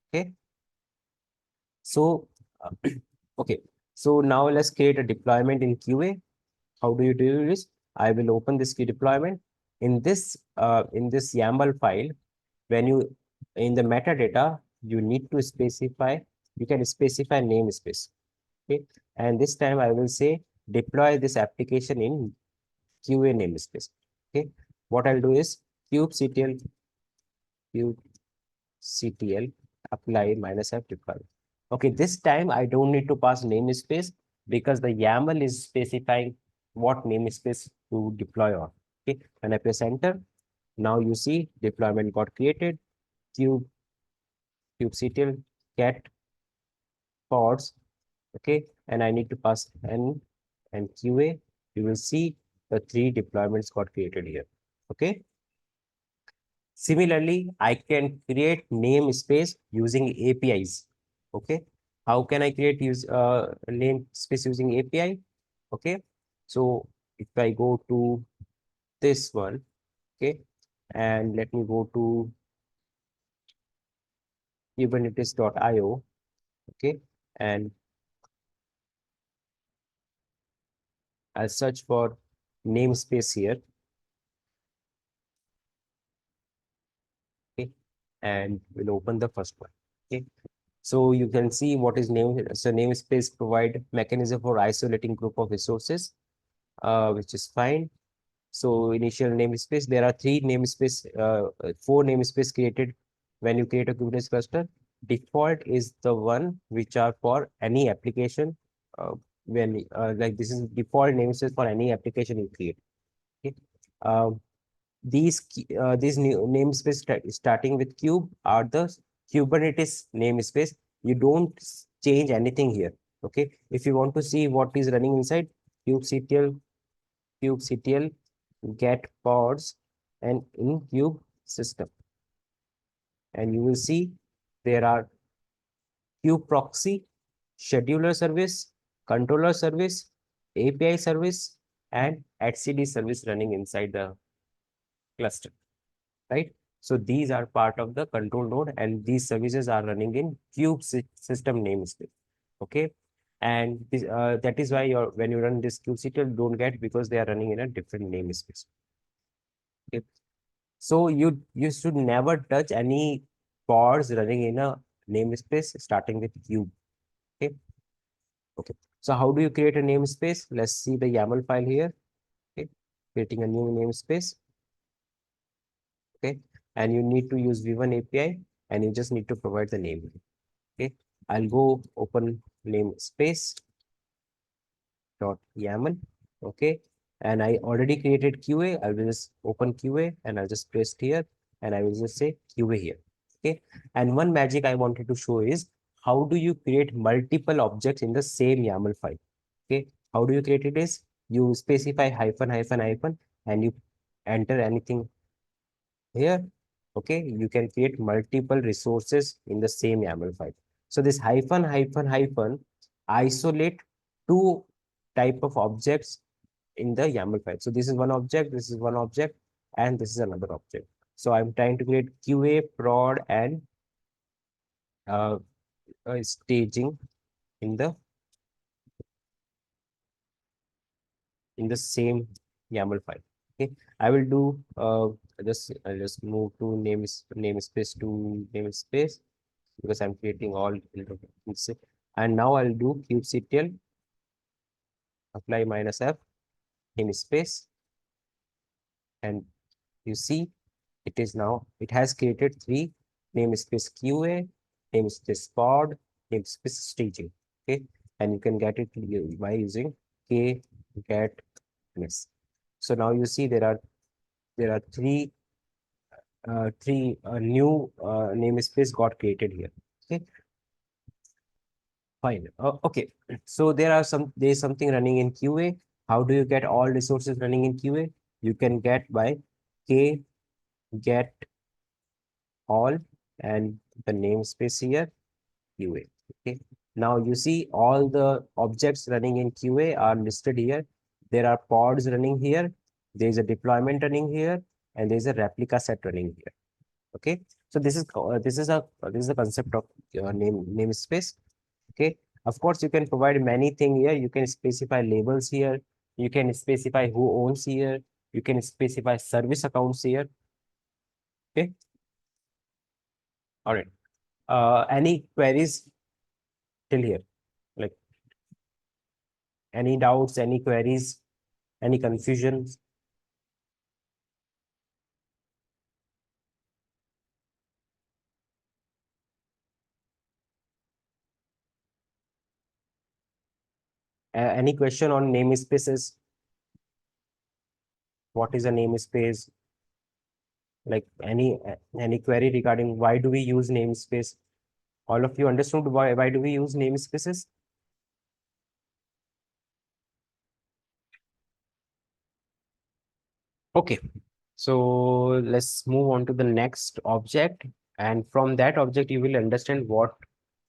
Okay. So okay. So now let's create a deployment in QA. How do you do this? I will open this key deployment. In this YAML file, when you in the metadata, you need to specify, you can specify namespace. Okay, and this time I will say deploy this application in QA namespace. Okay, what I'll do is kubectl apply -f deploy. Okay, this time I don't need to pass namespace because the YAML is specifying what namespace to deploy on. Okay, when I press enter, now you see deployment got created. Kubectl get pods. Okay, and I need to pass n and QA. You will see the 3 deployments got created here. Okay. Similarly, I can create namespace using APIs. Okay, how can I create use namespace using API? Okay, so if I go to this one, okay, and let me go to kubernetes.io, okay, and I'll search for namespace here, okay, and we'll open the first one, okay. So you can see what is name. So namespace provide mechanism for isolating group of resources, which is fine. So initial namespace, there are four namespace created when you create a Kubernetes cluster. Default is the one which are for any application. When like this is default namespace for any application you create. Okay. These new namespace starting with cube are the Kubernetes namespace. You don't change anything here. Okay. If you want to see what is running inside, kubectl get pods and in kube system, and you will see there are kube proxy, scheduler service, controller service, API service, and etcd service running inside the cluster, right? So these are part of the control node, and these services are running in kube system namespace. Okay, and this, that is why when you run this kubectl don't get, because they are running in a different namespace. Okay. So you should never touch any pods running in a namespace starting with cube. Okay. Okay. So how do you create a namespace? Let's see the YAML file here. Okay. Creating a new namespace. Okay. And you need to use v1 API, and you just need to provide the name. Okay. I'll go open namespace dot YAML. Okay. And I already created QA. I will just open QA and I'll just paste here, and I will just say QA here. Okay. And one magic I wanted to show is how do you create multiple objects in the same YAML file? Okay. How do you create it is you specify hyphen, hyphen, hyphen, and you enter anything here. Okay. You can create multiple resources in the same YAML file. So this hyphen, hyphen, hyphen isolate two type of objects in the YAML file. So this is one object, this is one object, and this is another object. So I'm trying to create QA, prod, and staging in the same YAML file. Okay, I will do I'll just move to namespace to namespace, because I'm creating all and now I'll do kubectl apply -f namespace, and you see it is now, it has created three namespace QA, namespace pod, namespace staging. Okay, and you can get it by using k get ns. So now you see there are three new namespace got created here. Okay, fine. Okay, so there is something running in QA. How do you get all resources running in QA? You can get by k get all and the namespace here QA. Okay, now you see all the objects running in QA are listed here. There are pods running here, there is a deployment running here, and there is a replica set running here. Okay, so this is the concept of namespace. Okay, of course you can provide many things here. You can specify labels here, you can specify who owns here, you can specify service accounts here. Okay, all right. Any queries till here? Like any doubts, any queries, any confusions? Any question on namespaces? What is a namespace? Like any query regarding why do we use namespace? All of you understood why do we use namespaces? Okay, so let's move on to the next object, and from that object you will understand what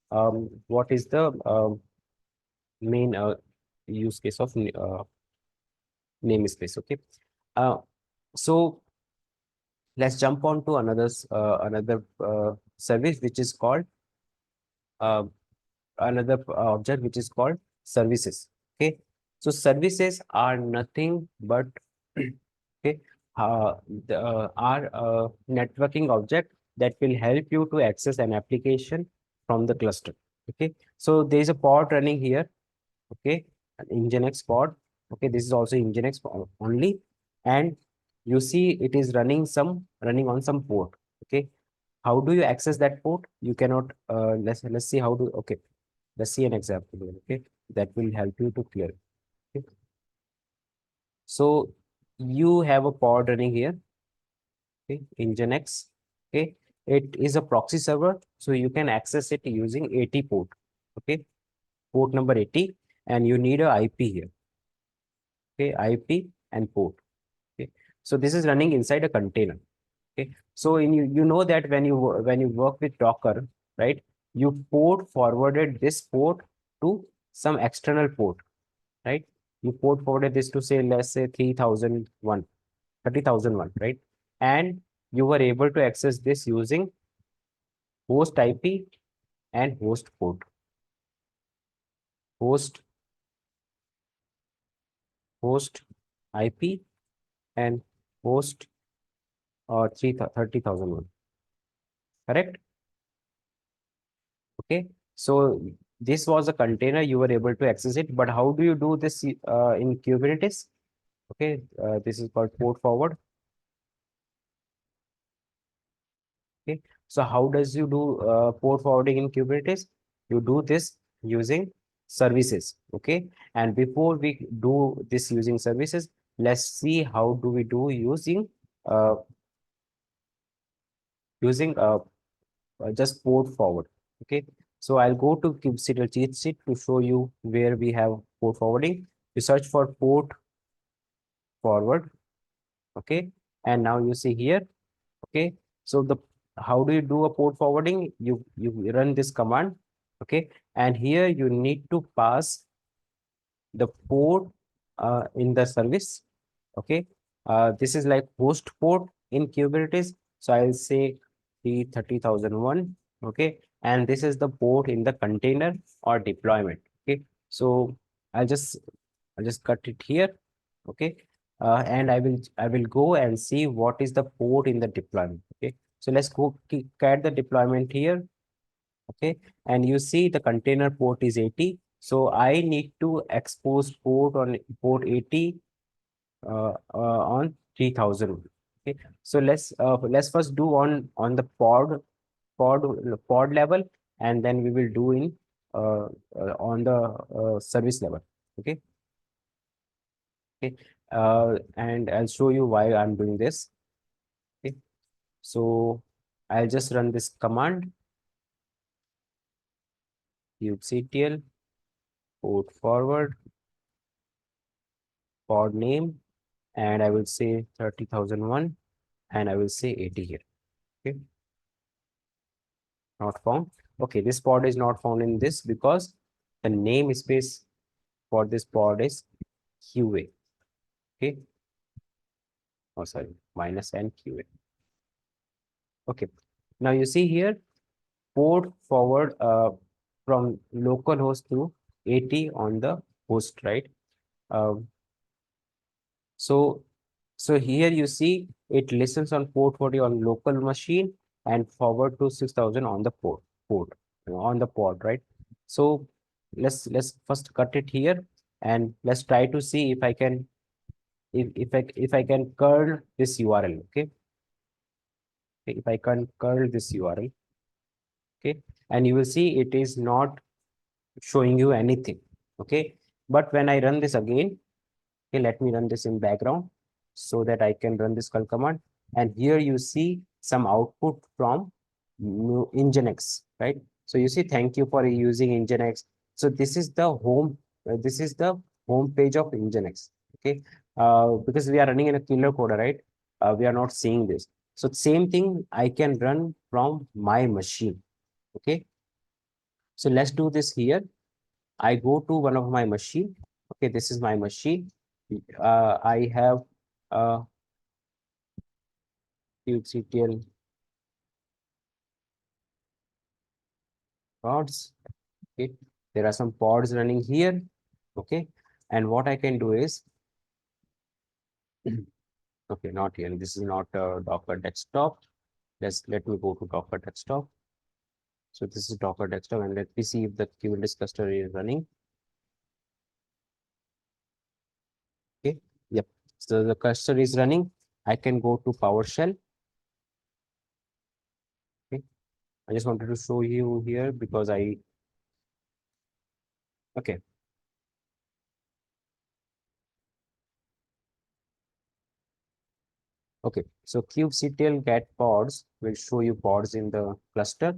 what is the main use case of namespace. Okay, so let's jump on to another service which is called uh, another object which is called services. Okay, so services are nothing but okay, are a networking object that will help you to access an application from the cluster. Okay, so there is a pod running here. Okay, an Nginx pod. Okay, this is also Nginx only, and you see it is running on some port. Okay, how do you access that port? You cannot. Let's see how to. Okay, let's see an example here. Okay, that will help you to clear it. Okay. So you have a pod running here. Okay, Nginx. Okay, it is a proxy server, so you can access it using 80 port. Okay, port number 80, and you need a IP here. Okay, IP and port. Okay, so this is running inside a container. Okay, so you know that when you work with Docker, right, you port forwarded this port to some external port, right? You port forwarded this to say, let's say 3001, right? And you were able to access this using host IP and host port. Host IP and host 30,001, correct? Okay, so this was a container, you were able to access it, but how do you do this in Kubernetes? Okay, this is called port forward. Okay, so how does you do port forwarding in Kubernetes? You do this using services. Okay, and before we do this using services, let's see how do we do using uh, just port forward. Okay, so I'll go to kubectl cheat sheet to show you where we have port forwarding. You search for port forward. Okay, and now you see here. Okay, so the how do you do a port forwarding? You run this command. Okay, and here you need to pass the port in the service. Okay, this is like host port in Kubernetes, so I'll say the 30,001. Okay, and this is the port in the container or deployment. Okay, so I'll just cut it here. Okay, and I will go and see what is the port in the deployment. Okay, so let's go cat the deployment here. Okay, and you see the container port is 80, so I need to expose port on port 80 on 3000. Okay, so let's first do on the pod level, and then we will do in on the service level. Okay, okay, and I'll show you why I'm doing this. Okay, so I'll just run this command kubectl port forward pod name, and I will say 30,001, and I will say 80 here. Okay, not found. Okay, this pod is not found in this because the namespace for this pod is QA. Okay, oh sorry, minus n QA. Okay, now you see here port forward from localhost to 80 on the host, right? Um, so here you see it listens on port 40 on local machine and forward to 6000 on the port on the pod, right? So let's first cut it here, and let's try to see if I can if I can curl this URL. Okay, if I can curl this URL. Okay, and you will see it is not showing you anything. Okay, but when I run this again, okay, let me run this in background so that I can run this curl command, and here you see some output from Nginx, right? So you see, thank you for using Nginx. So this is the home page of Nginx. Okay, because we are running in a killer coder, right? We are not seeing this. So same thing I can run from my machine. Okay, So let's do this here. I go to one of my machine. Okay, this is my machine. I have kubectl pods. Okay, there are some pods running here. Okay, and what I can do is, okay, not here. This is not a Docker desktop. Let me go to Docker desktop. So this is Docker desktop, and let me see if the Kubernetes cluster is running. Okay, yep. So the cluster is running. I can go to PowerShell. Okay, I just wanted to show you here because okay. Okay, so kubectl get pods will show you pods in the cluster.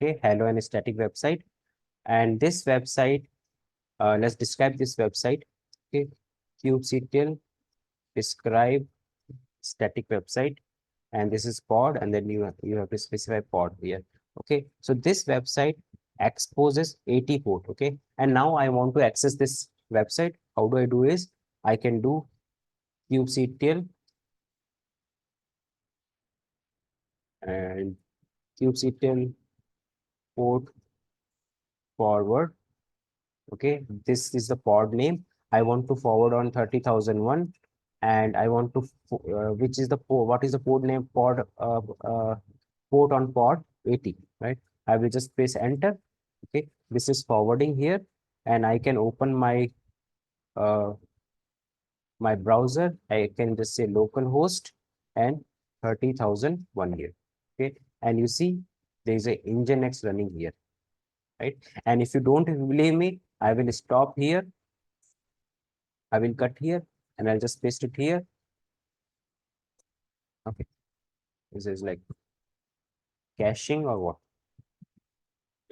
Okay, hello and static website. And this website, let's describe this website. Okay, kubectl describe static website, and this is pod, and then you have to specify pod here. Okay, so this website exposes 80 port. Okay, and now I want to access this website. How do I do is I can do kubectl and kubectl port forward. Okay, this is the pod name. I want to forward on 30,001, and I want to which is the what is the port name? Port on pod 80, right? I will just press enter. Okay, this is forwarding here, and I can open my my browser. I can just say localhost and 30,001 here. Okay, and you see there is a Nginx running here, right? And if you don't believe me, I will stop here. I will cut here, and I'll just paste it here. Okay, this is like caching or what?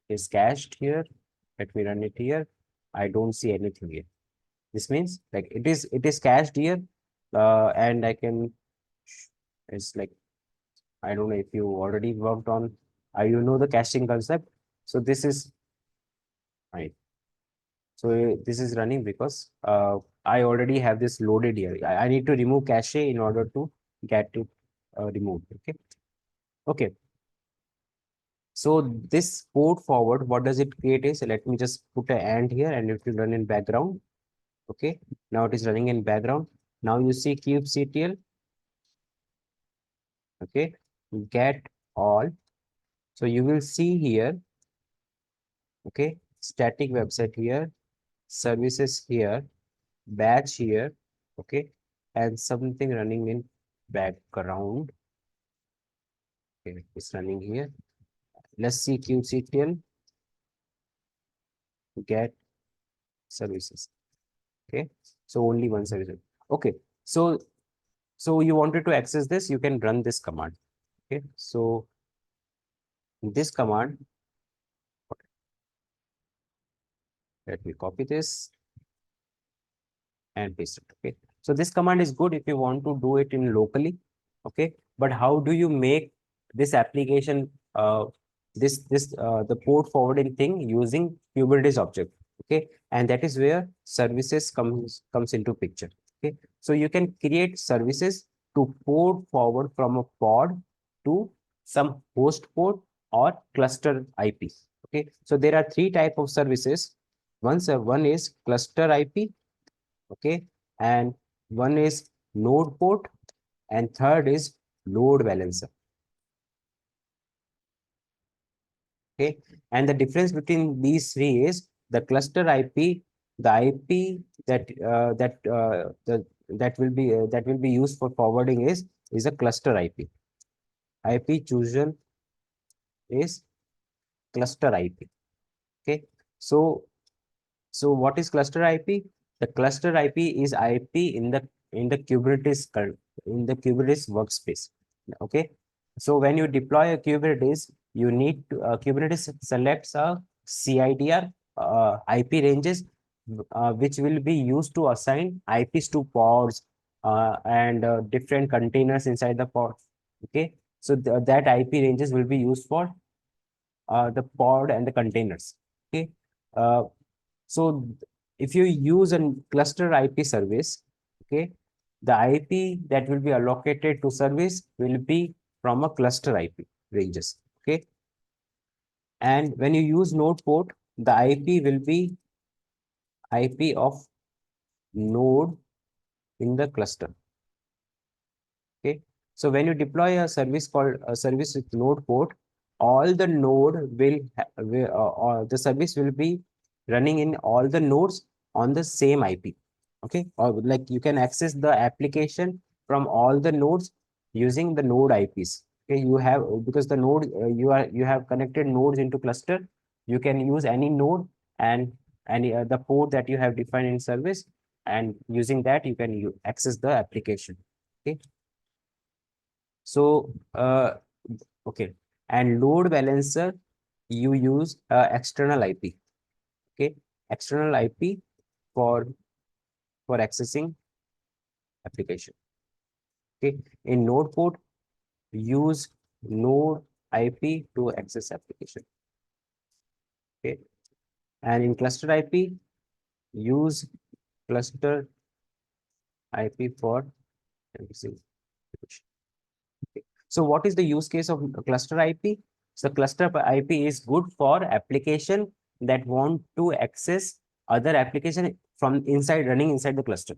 It is cached here. Let me run it here. I don't see anything here. This means like it is cached here, and I can. It's like I don't know if you already worked on. You know the caching concept. So this is fine. So this is running because I already have this loaded here. I need to remove cache in order to get it removed. Okay. Okay. So this port forward, what does it create is, let me just put an AND here and it will run in background. Okay. Now it is running in background. Now you see kubectl. Okay. Get all. So you will see here. Okay. Static website here. Services here. Batch here. Okay. And something running in background. Okay. It's running here. Let's see kubectl. Get services. Okay. So only one service. Okay. So you wanted to access this, you can run this command. Okay, so this command, let me copy this and paste it. Okay, so this command is good if you want to do it in locally. Okay, but how do you make this application the port forwarding thing using Kubernetes object? Okay, and that is where services comes into picture. Okay, so you can create services to port forward from a pod to some host port or cluster IP. Okay, so there are three types of services. One is ClusterIP. Okay, and one is NodePort, and third is LoadBalancer. Okay, and the difference between these three is the cluster IP, the IP that will be used for forwarding is a cluster IP. IP chosen is cluster IP. Okay, so what is cluster IP? The cluster IP is IP in the Kubernetes workspace. Okay, so when you deploy a Kubernetes, you need to Kubernetes selects a CIDR IP ranges which will be used to assign IPs to pods, and different containers inside the pod. Okay, so that IP ranges will be used for the pod and the containers. Okay, so if you use a cluster IP service, okay, the IP that will be allocated to service will be from a cluster IP ranges. Okay, and when you use NodePort, the IP will be IP of node in the cluster. Okay, so when you deploy a service called a service with NodePort, all the node will the service will be running in all the nodes on the same IP. Okay, or like you can access the application from all the nodes using the node IPs. Okay, you have, because the node you have connected nodes into cluster, you can use any node and any the port that you have defined in service, and using that you can access the application. Okay, so okay, and load balancer, you use external IP. Okay, external IP for accessing application. Okay, in NodePort, use node IP to access application. Okay, and in cluster IP, use cluster IP for accessing application. Okay. So what is the use case of cluster IP? So cluster IP is good for application that want to access other application from inside, running inside the cluster.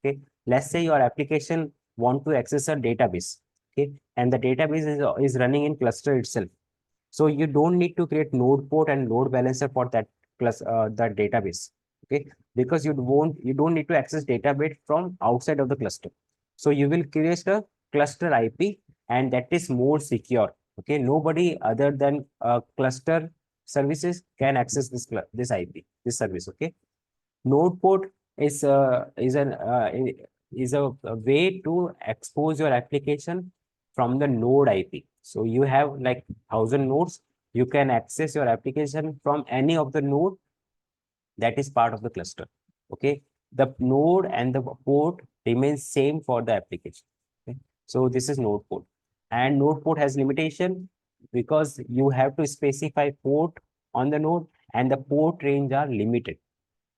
Okay, let's say your application want to access a database. Okay, and the database is running in cluster itself. So you don't need to create NodePort and load balancer for that that database. Okay, because you don't need to access database from outside of the cluster. So you will create a cluster IP, and that is more secure. Okay, nobody other than cluster services can access this IP, this service. Okay, NodePort is a way to expose your application from the node IP. So you have like 1,000 nodes. You can access your application from any of the node that is part of the cluster. Okay, the node and the port remains same for the application. Okay, so this is NodePort, and NodePort has limitation because you have to specify port on the node, and the port range are limited.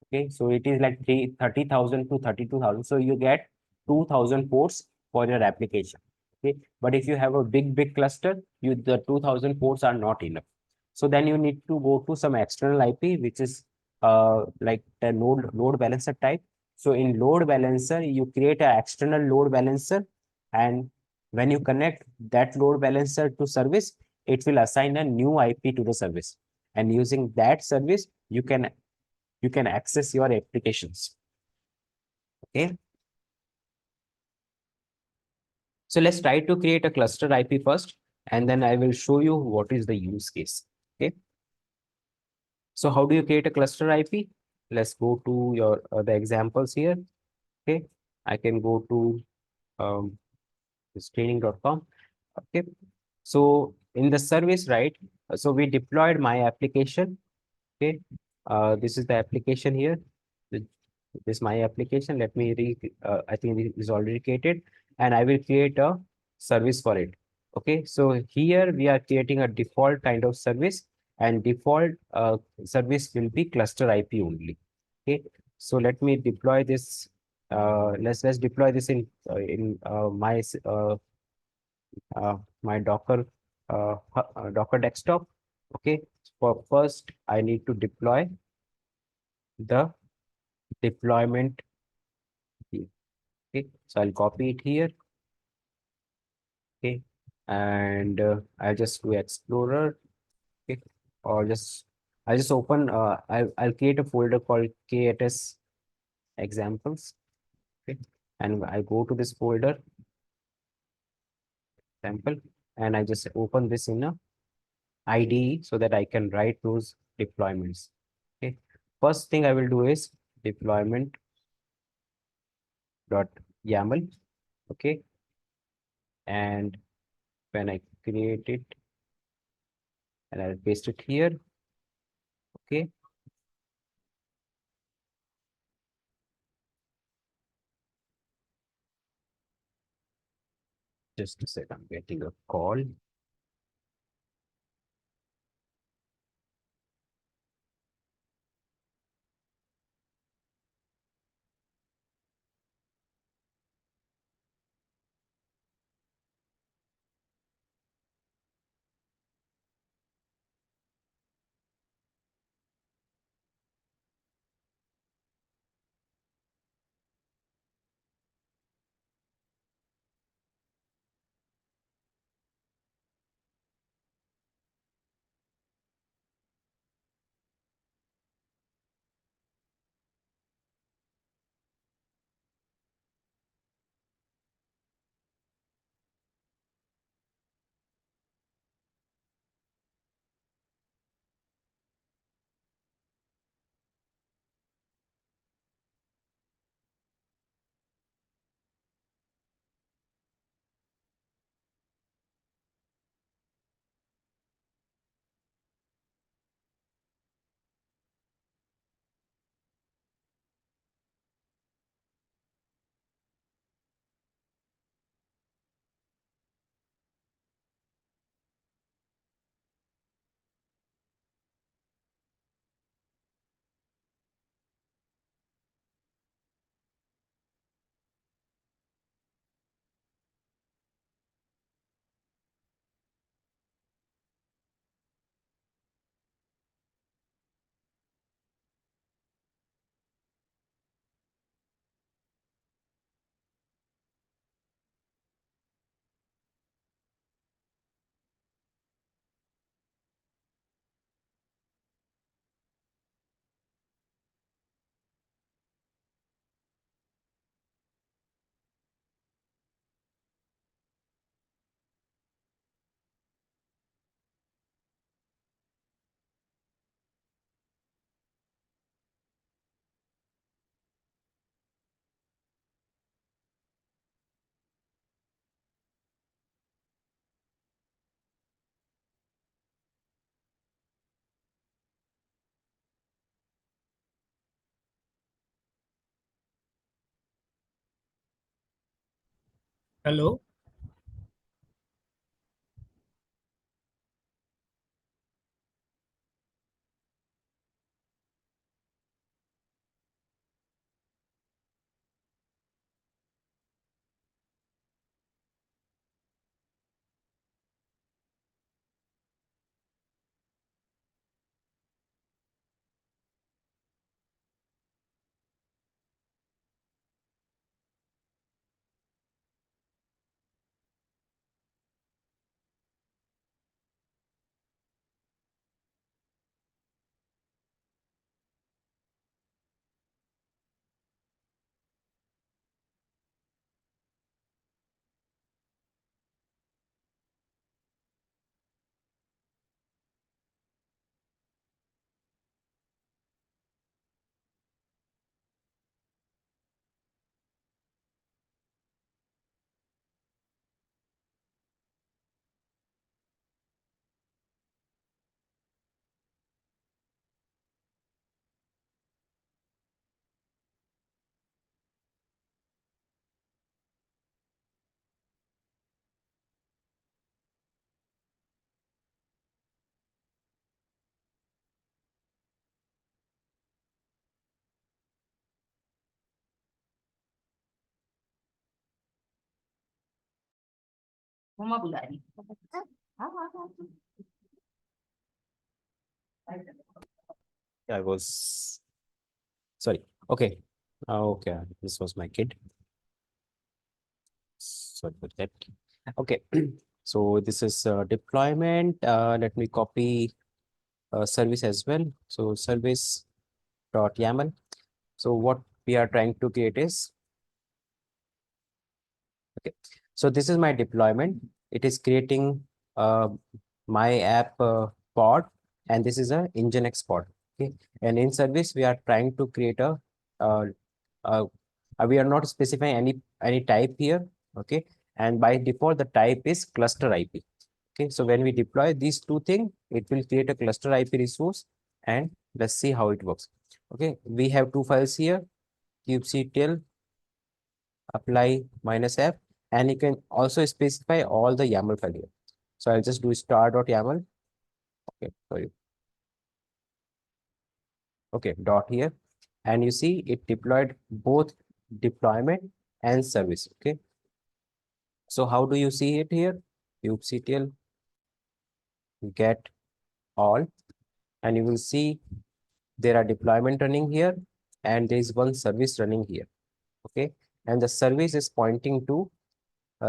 Okay, so it is like 30,000 to 32,000. So you get 2,000 ports for your application. Okay, but if you have a big cluster, the 2,000 ports are not enough. So then you need to go to some external IP, which is like the load balancer type. So in load balancer, you create an external load balancer, and when you connect that load balancer to service, it will assign a new IP to the service, and using that service, you can access your applications. Okay, so let's try to create a cluster IP first, and then I will show you what is the use case. Okay, so how do you create a cluster IP? Let's go to your the examples here. Okay, I can go to this training.com. Okay, so in the service, right, so we deployed my application. Okay, this is the application here. This is my application. Let me I think it is already created, and I will create a service for it. Okay, so here we are creating a default kind of service, and default service will be cluster IP only. Okay, so let me deploy this. Let's deploy this in my Docker desktop. Okay, for first I need to deploy the deployment here. Okay, so I'll copy it here. Okay, and I'll just do Explorer. Okay, or I'll just open. I'll create a folder called KTS examples. Okay, and I go to this folder sample, and I just open this in a IDE so that I can write those deployments. Okay, first thing I will do is deployment.yaml. Okay, and when I create it, and I'll paste it here. Okay, Just a sec, I'm getting a call.
Hello.
Mama बुला रही
I was sorry. Okay. Okay. This was my kid. Sorry for that. Okay. So this is deployment. Let me copy service as well. So service.yaml. So what we are trying to create is, okay. So this is my deployment. It is creating my app pod, and this is a Nginx pod. Okay. And in service, we are trying to create a we are not specifying any type here. Okay. And by default, the type is ClusterIP. Okay. So when we deploy these two things, it will create a ClusterIP resource, and let's see how it works. Okay. We have two files here, kubectl apply -f, And you can also specify all the YAML file here. So I'll just do star.yaml. Okay, sorry. Okay, dot here. And you see it deployed both deployment and service. Okay. So how do you see it here? kubectl get all, and you will see there are deployment running here and there is one service running here. Okay. And the service is pointing to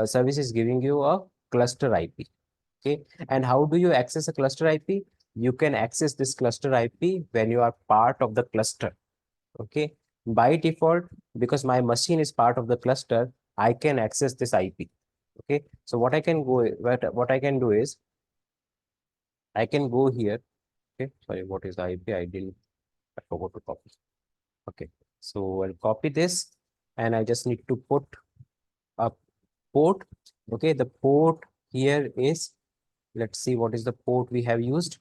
service is giving you a cluster IP. Okay. And how do you access a cluster IP? You can access this cluster IP when you are part of the cluster. Okay. By default, because my machine is part of the cluster, I can access this IP. Okay. So what I can what I can do is I can go here. Okay. Sorry, what is the IP? I forgot to copy. Okay. So I'll copy this and I just need to put a port. Okay. The port here is, let's see what is the port we have used.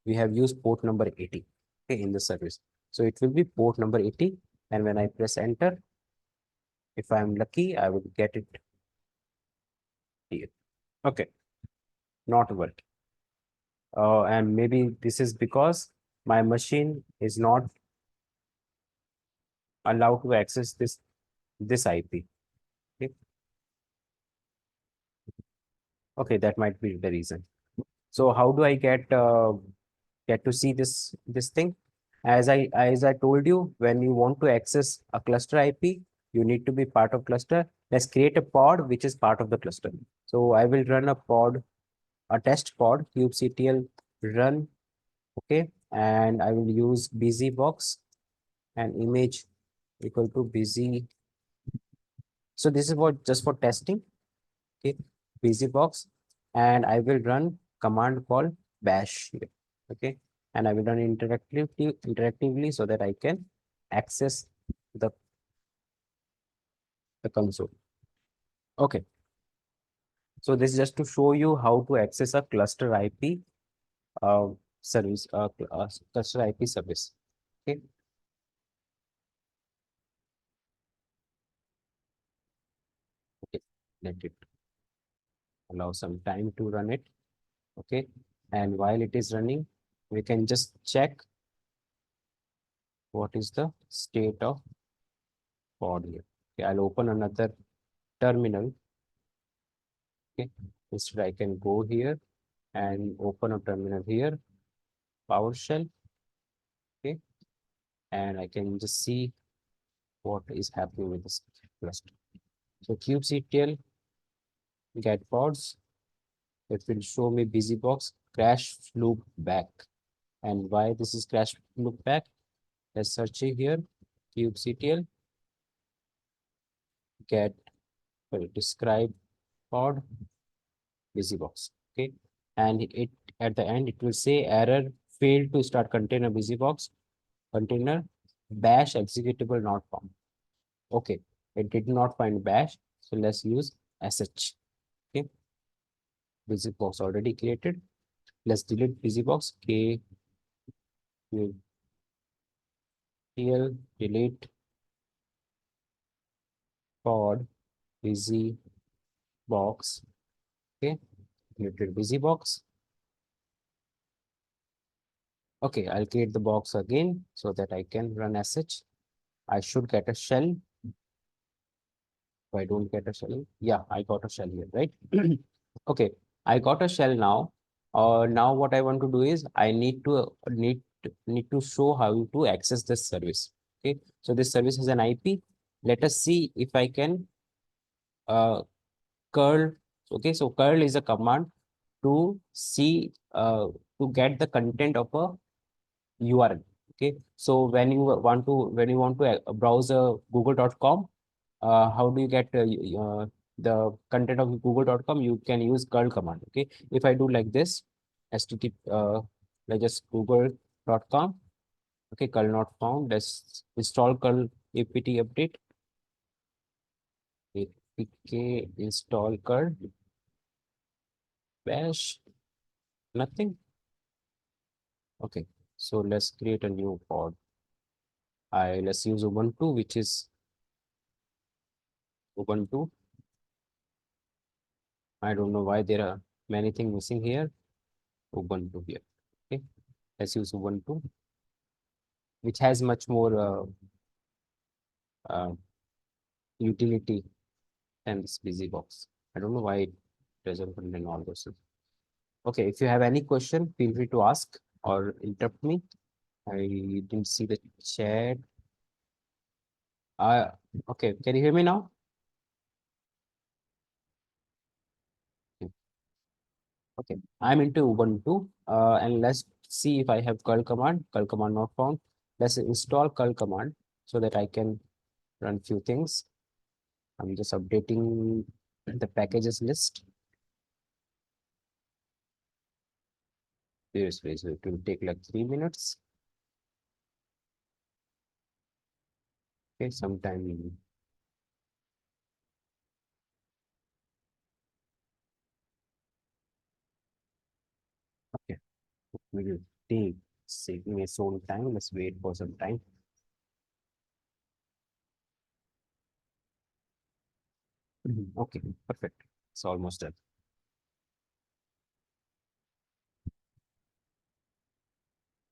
We have used port number 80, okay, in the service. So it will be port number 80. And when I press enter, if I'm lucky, I will get it here. Okay, not work. And maybe this is because my machine is not allowed to access this IP. Okay. Okay, that might be the reason. So how do I get to see this thing? As I told you, when you want to access a cluster IP, you need to be part of cluster. Let's create a pod which is part of the cluster. So I will run a test pod kubectl run. Okay, and I will use busybox and image equal to busy. So this is what just for testing. Okay, busybox, and I will run command called bash here. Okay, and I will run interactively so that I can access the console. Okay, so this is just to show you how to access a cluster IP service, cluster IP service. Okay. Okay, let it allow some time to run it. Okay, and while it is running, we can just check what is the state of pod here. Okay, I'll open another terminal. Okay, instead I can go here and open a terminal here, PowerShell. Okay, and I can just see what is happening with this cluster. So kubectl get pods. It will show me busybox crash loop back. And why this is crash loop back? Let's search it here. kubectl get describe pod busybox. Okay, and it at the end it will say error failed to start container busybox container bash executable not found. Okay, it did not find bash, so let's use sh. Okay, busybox already created. Let's delete busybox. K delete pod busybox. Okay, deleted busybox. Okay, I'll create the box again so that I can run sh. I should get a shell. If I don't get a shell, yeah, I got a shell here, right? Okay, I got a shell now. Now what I want to do is I need to show how to access this service. Okay, so this service has an IP. Let us see if I can curl. Okay, so curl is a command to see to get the content of a URL. Okay, so when you want to browse google.com, how do you get the content of google.com? You can use curl command. Okay, if I do like this, http like just google.com. Okay, curl not found. Let's install curl apt update. apk install curl bash, nothing. Okay, so let's create a new pod. Let's use Ubuntu, which is Ubuntu I don't know why there are many things missing here. Ubuntu here. Okay, let's use Ubuntu, which has much more utility than this busy box. I don't know why it doesn't contain all those things. Okay, if you have any question, feel free to ask or interrupt me. I didn't see the chat. Okay, can you hear me now? Okay, I'm into Ubuntu, and let's see if I have curl command. Curl command not found. Let's install curl command so that I can run few things. I'm just updating the packages list. Seriously, so it will take like 3 minutes. Okay, sometime. Okay, we will take saving its own time. Let's wait for some time. Okay, perfect. It's almost done.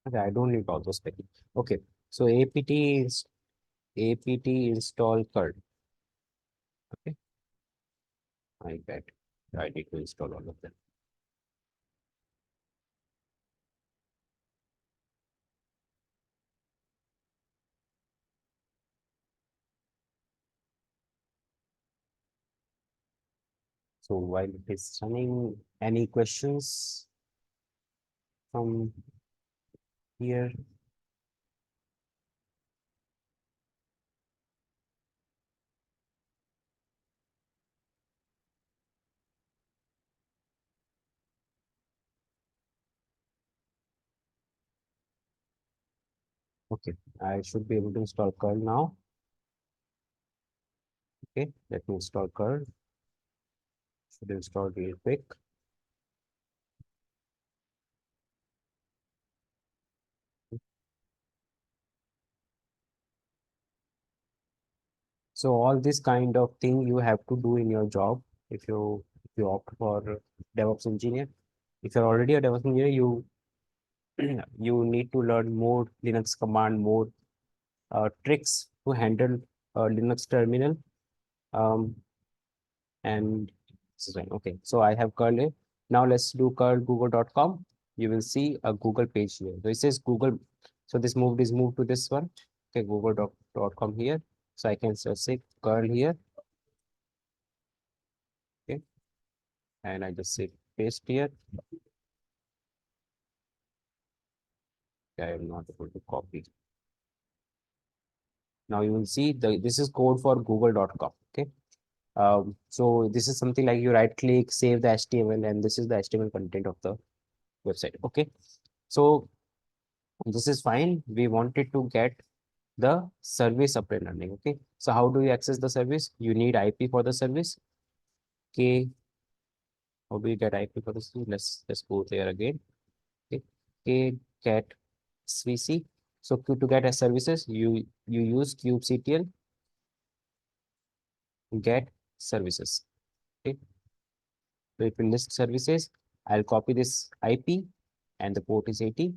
Okay, I don't need all those packages. Okay, so apt install curl. Okay, I bet I need to install all of them. So while it is running, any questions from here? Okay, I should be able to install curl now. Okay, let me install curl. Should install real quick. So all this kind of thing you have to do in your job if you opt for DevOps engineer. If you're already a DevOps engineer, you you need to learn more Linux command, more tricks to handle Linux terminal. And this is fine. Okay, so I have curl here. Now let's do curl google.com. You will see a Google page here. So it says Google. So this is moved to this one. Okay, google.com here. So I can just say curl here. Okay, and I just say paste here. I am not able to copy. Now you will see this is code for google.com. Okay. So this is something like you right click, save the HTML, and this is the HTML content of the website. Okay. So this is fine. We wanted to get the service up and running. Okay. So how do you access the service? You need IP for the service. Okay. How do you get IP for the service? Let's go there again. Okay. Okay. Get SVC. So to get a services, you use kubectl get services. Okay. So if you list services, I'll copy this IP and the port is 80.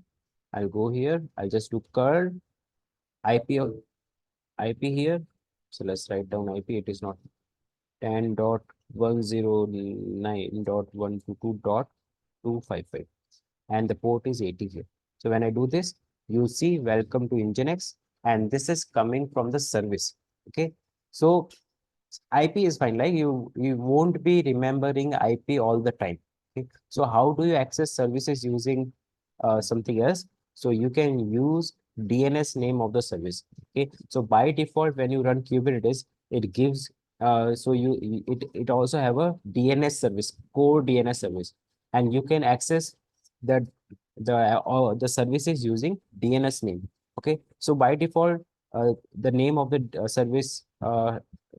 I'll go here. I'll just do curl IP of IP here. So let's write down IP. It is not 10.109.122.255 and the port is 80 here. So when I do this, you see welcome to Nginx and this is coming from the service. Okay. So IP is fine, like you won't be remembering IP all the time. Okay. So how do you access services using something else? So you can use DNS name of the service. Okay. So by default, when you run Kubernetes, it gives so it also have a DNS service, core DNS service, and you can access the the services using DNS name. Okay. So by default, the name of the service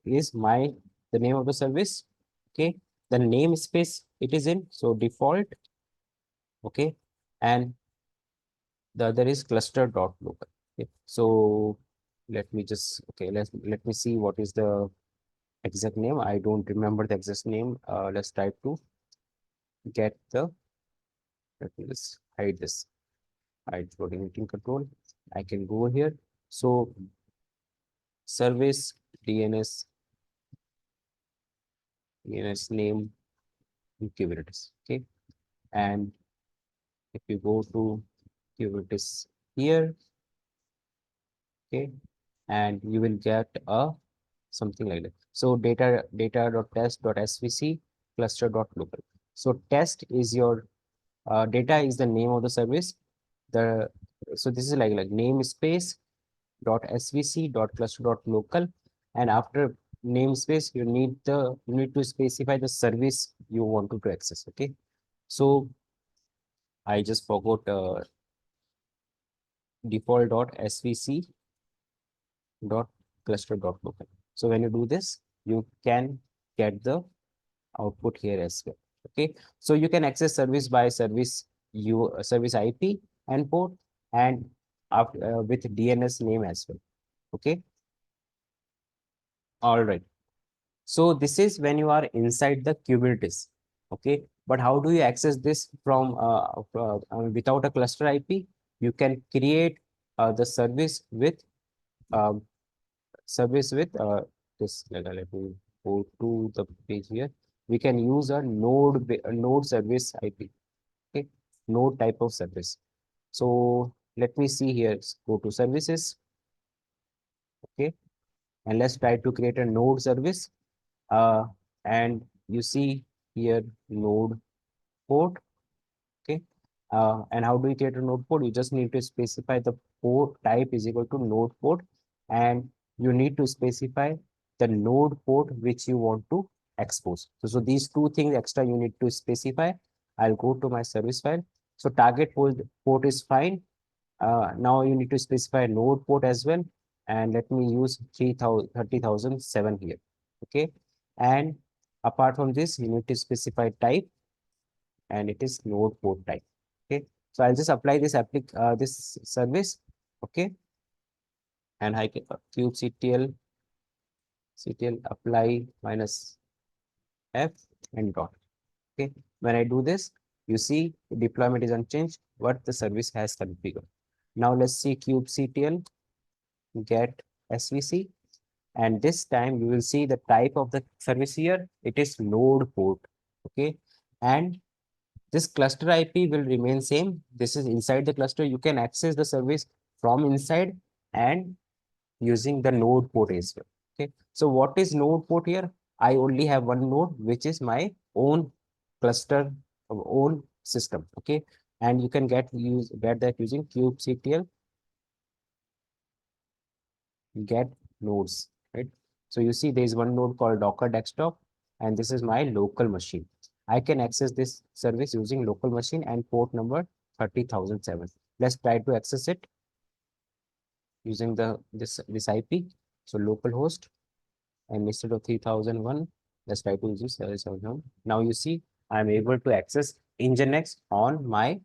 is the name of the service. Okay, the namespace it is in, so default. Okay, and the other is cluster.local. Okay, so let me just let me see what is the exact name. I don't remember the exact name. Let's try to get the, let me just hide this. Hide floating meeting control. I can go here. So service DNS name in Kubernetes. Okay. And if you go to Kubernetes here, okay, and you will get a something like that. So data.test.svc cluster.local. So test is your data is the name of the service. So this is like namespace dot svc dot cluster dot local, and after namespace you need to specify the service you want to access. Okay, so I just forgot default dot svc dot cluster dot local. So when you do this, you can get the output here as well. Okay, so you can access service by service service IP and port, and after, with DNS name as well. Okay, all right. So this is when you are inside the Kubernetes. Okay, but how do you access this from without a cluster IP? You can create the service with um, this. Let me go to the page here. We can use a node service IP. Okay, node type of service. So let me see here. Let's go to services. Okay, and let's try to create a node service. And you see here node port. Okay, and how do you create a node port? You just need to specify the port type is equal to node port, and you need to specify the node port which you want to expose. So these two things extra you need to specify. I'll go to my service file. So target port is fine. Now you need to specify node port as well, and let me use 30,007 here. Okay, and apart from this, you need to specify type, and it is node port type. Okay, so I'll just apply this this service. Okay, and I can kubectl apply minus f and dot. Okay, when I do this, you see the deployment is unchanged, but the service has configured. Now let's see kubectl get svc, and this time you will see the type of the service here. It is node port. Okay, and this cluster IP will remain same. This is inside the cluster. You can access the service from inside and using the node port as well. Okay, so what is node port here? I only have one node, which is my own cluster of own system. Okay, and you can get that using kubectl get nodes, right? So you see there is one node called Docker desktop, and this is my local machine. I can access this service using local machine and port number 30,007. Let's try to access it using this IP. So localhost, and instead of 3001, let's try to use 7,000. Now you see I'm able to access Nginx on my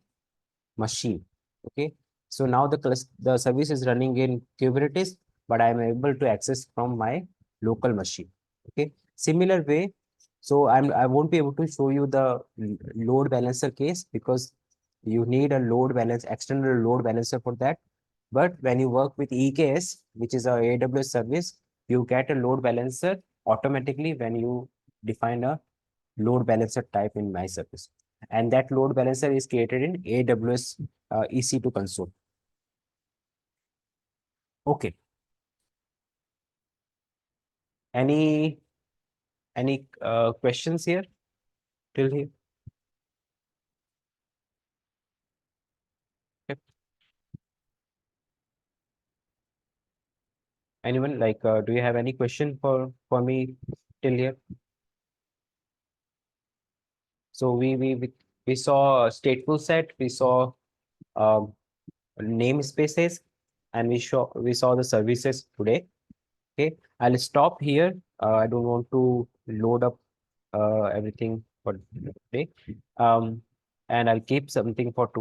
machine. Okay, so now the service is running in Kubernetes, but I'm able to access from my local machine. Okay, similar way. So I won't be able to show you the load balancer case because you need a external load balancer for that. But when you work with EKS, which is a AWS service, you get a load balancer automatically when you define a load balancer type in my service. And that load balancer is created in AWS EC2 console. Okay. Any questions here till here? Okay. Anyone do you have any question for me till here? So we saw StatefulSet, we saw namespaces, and we saw the services today. Okay, I'll stop here. I don't want to load up everything for today. And I'll keep something for tomorrow.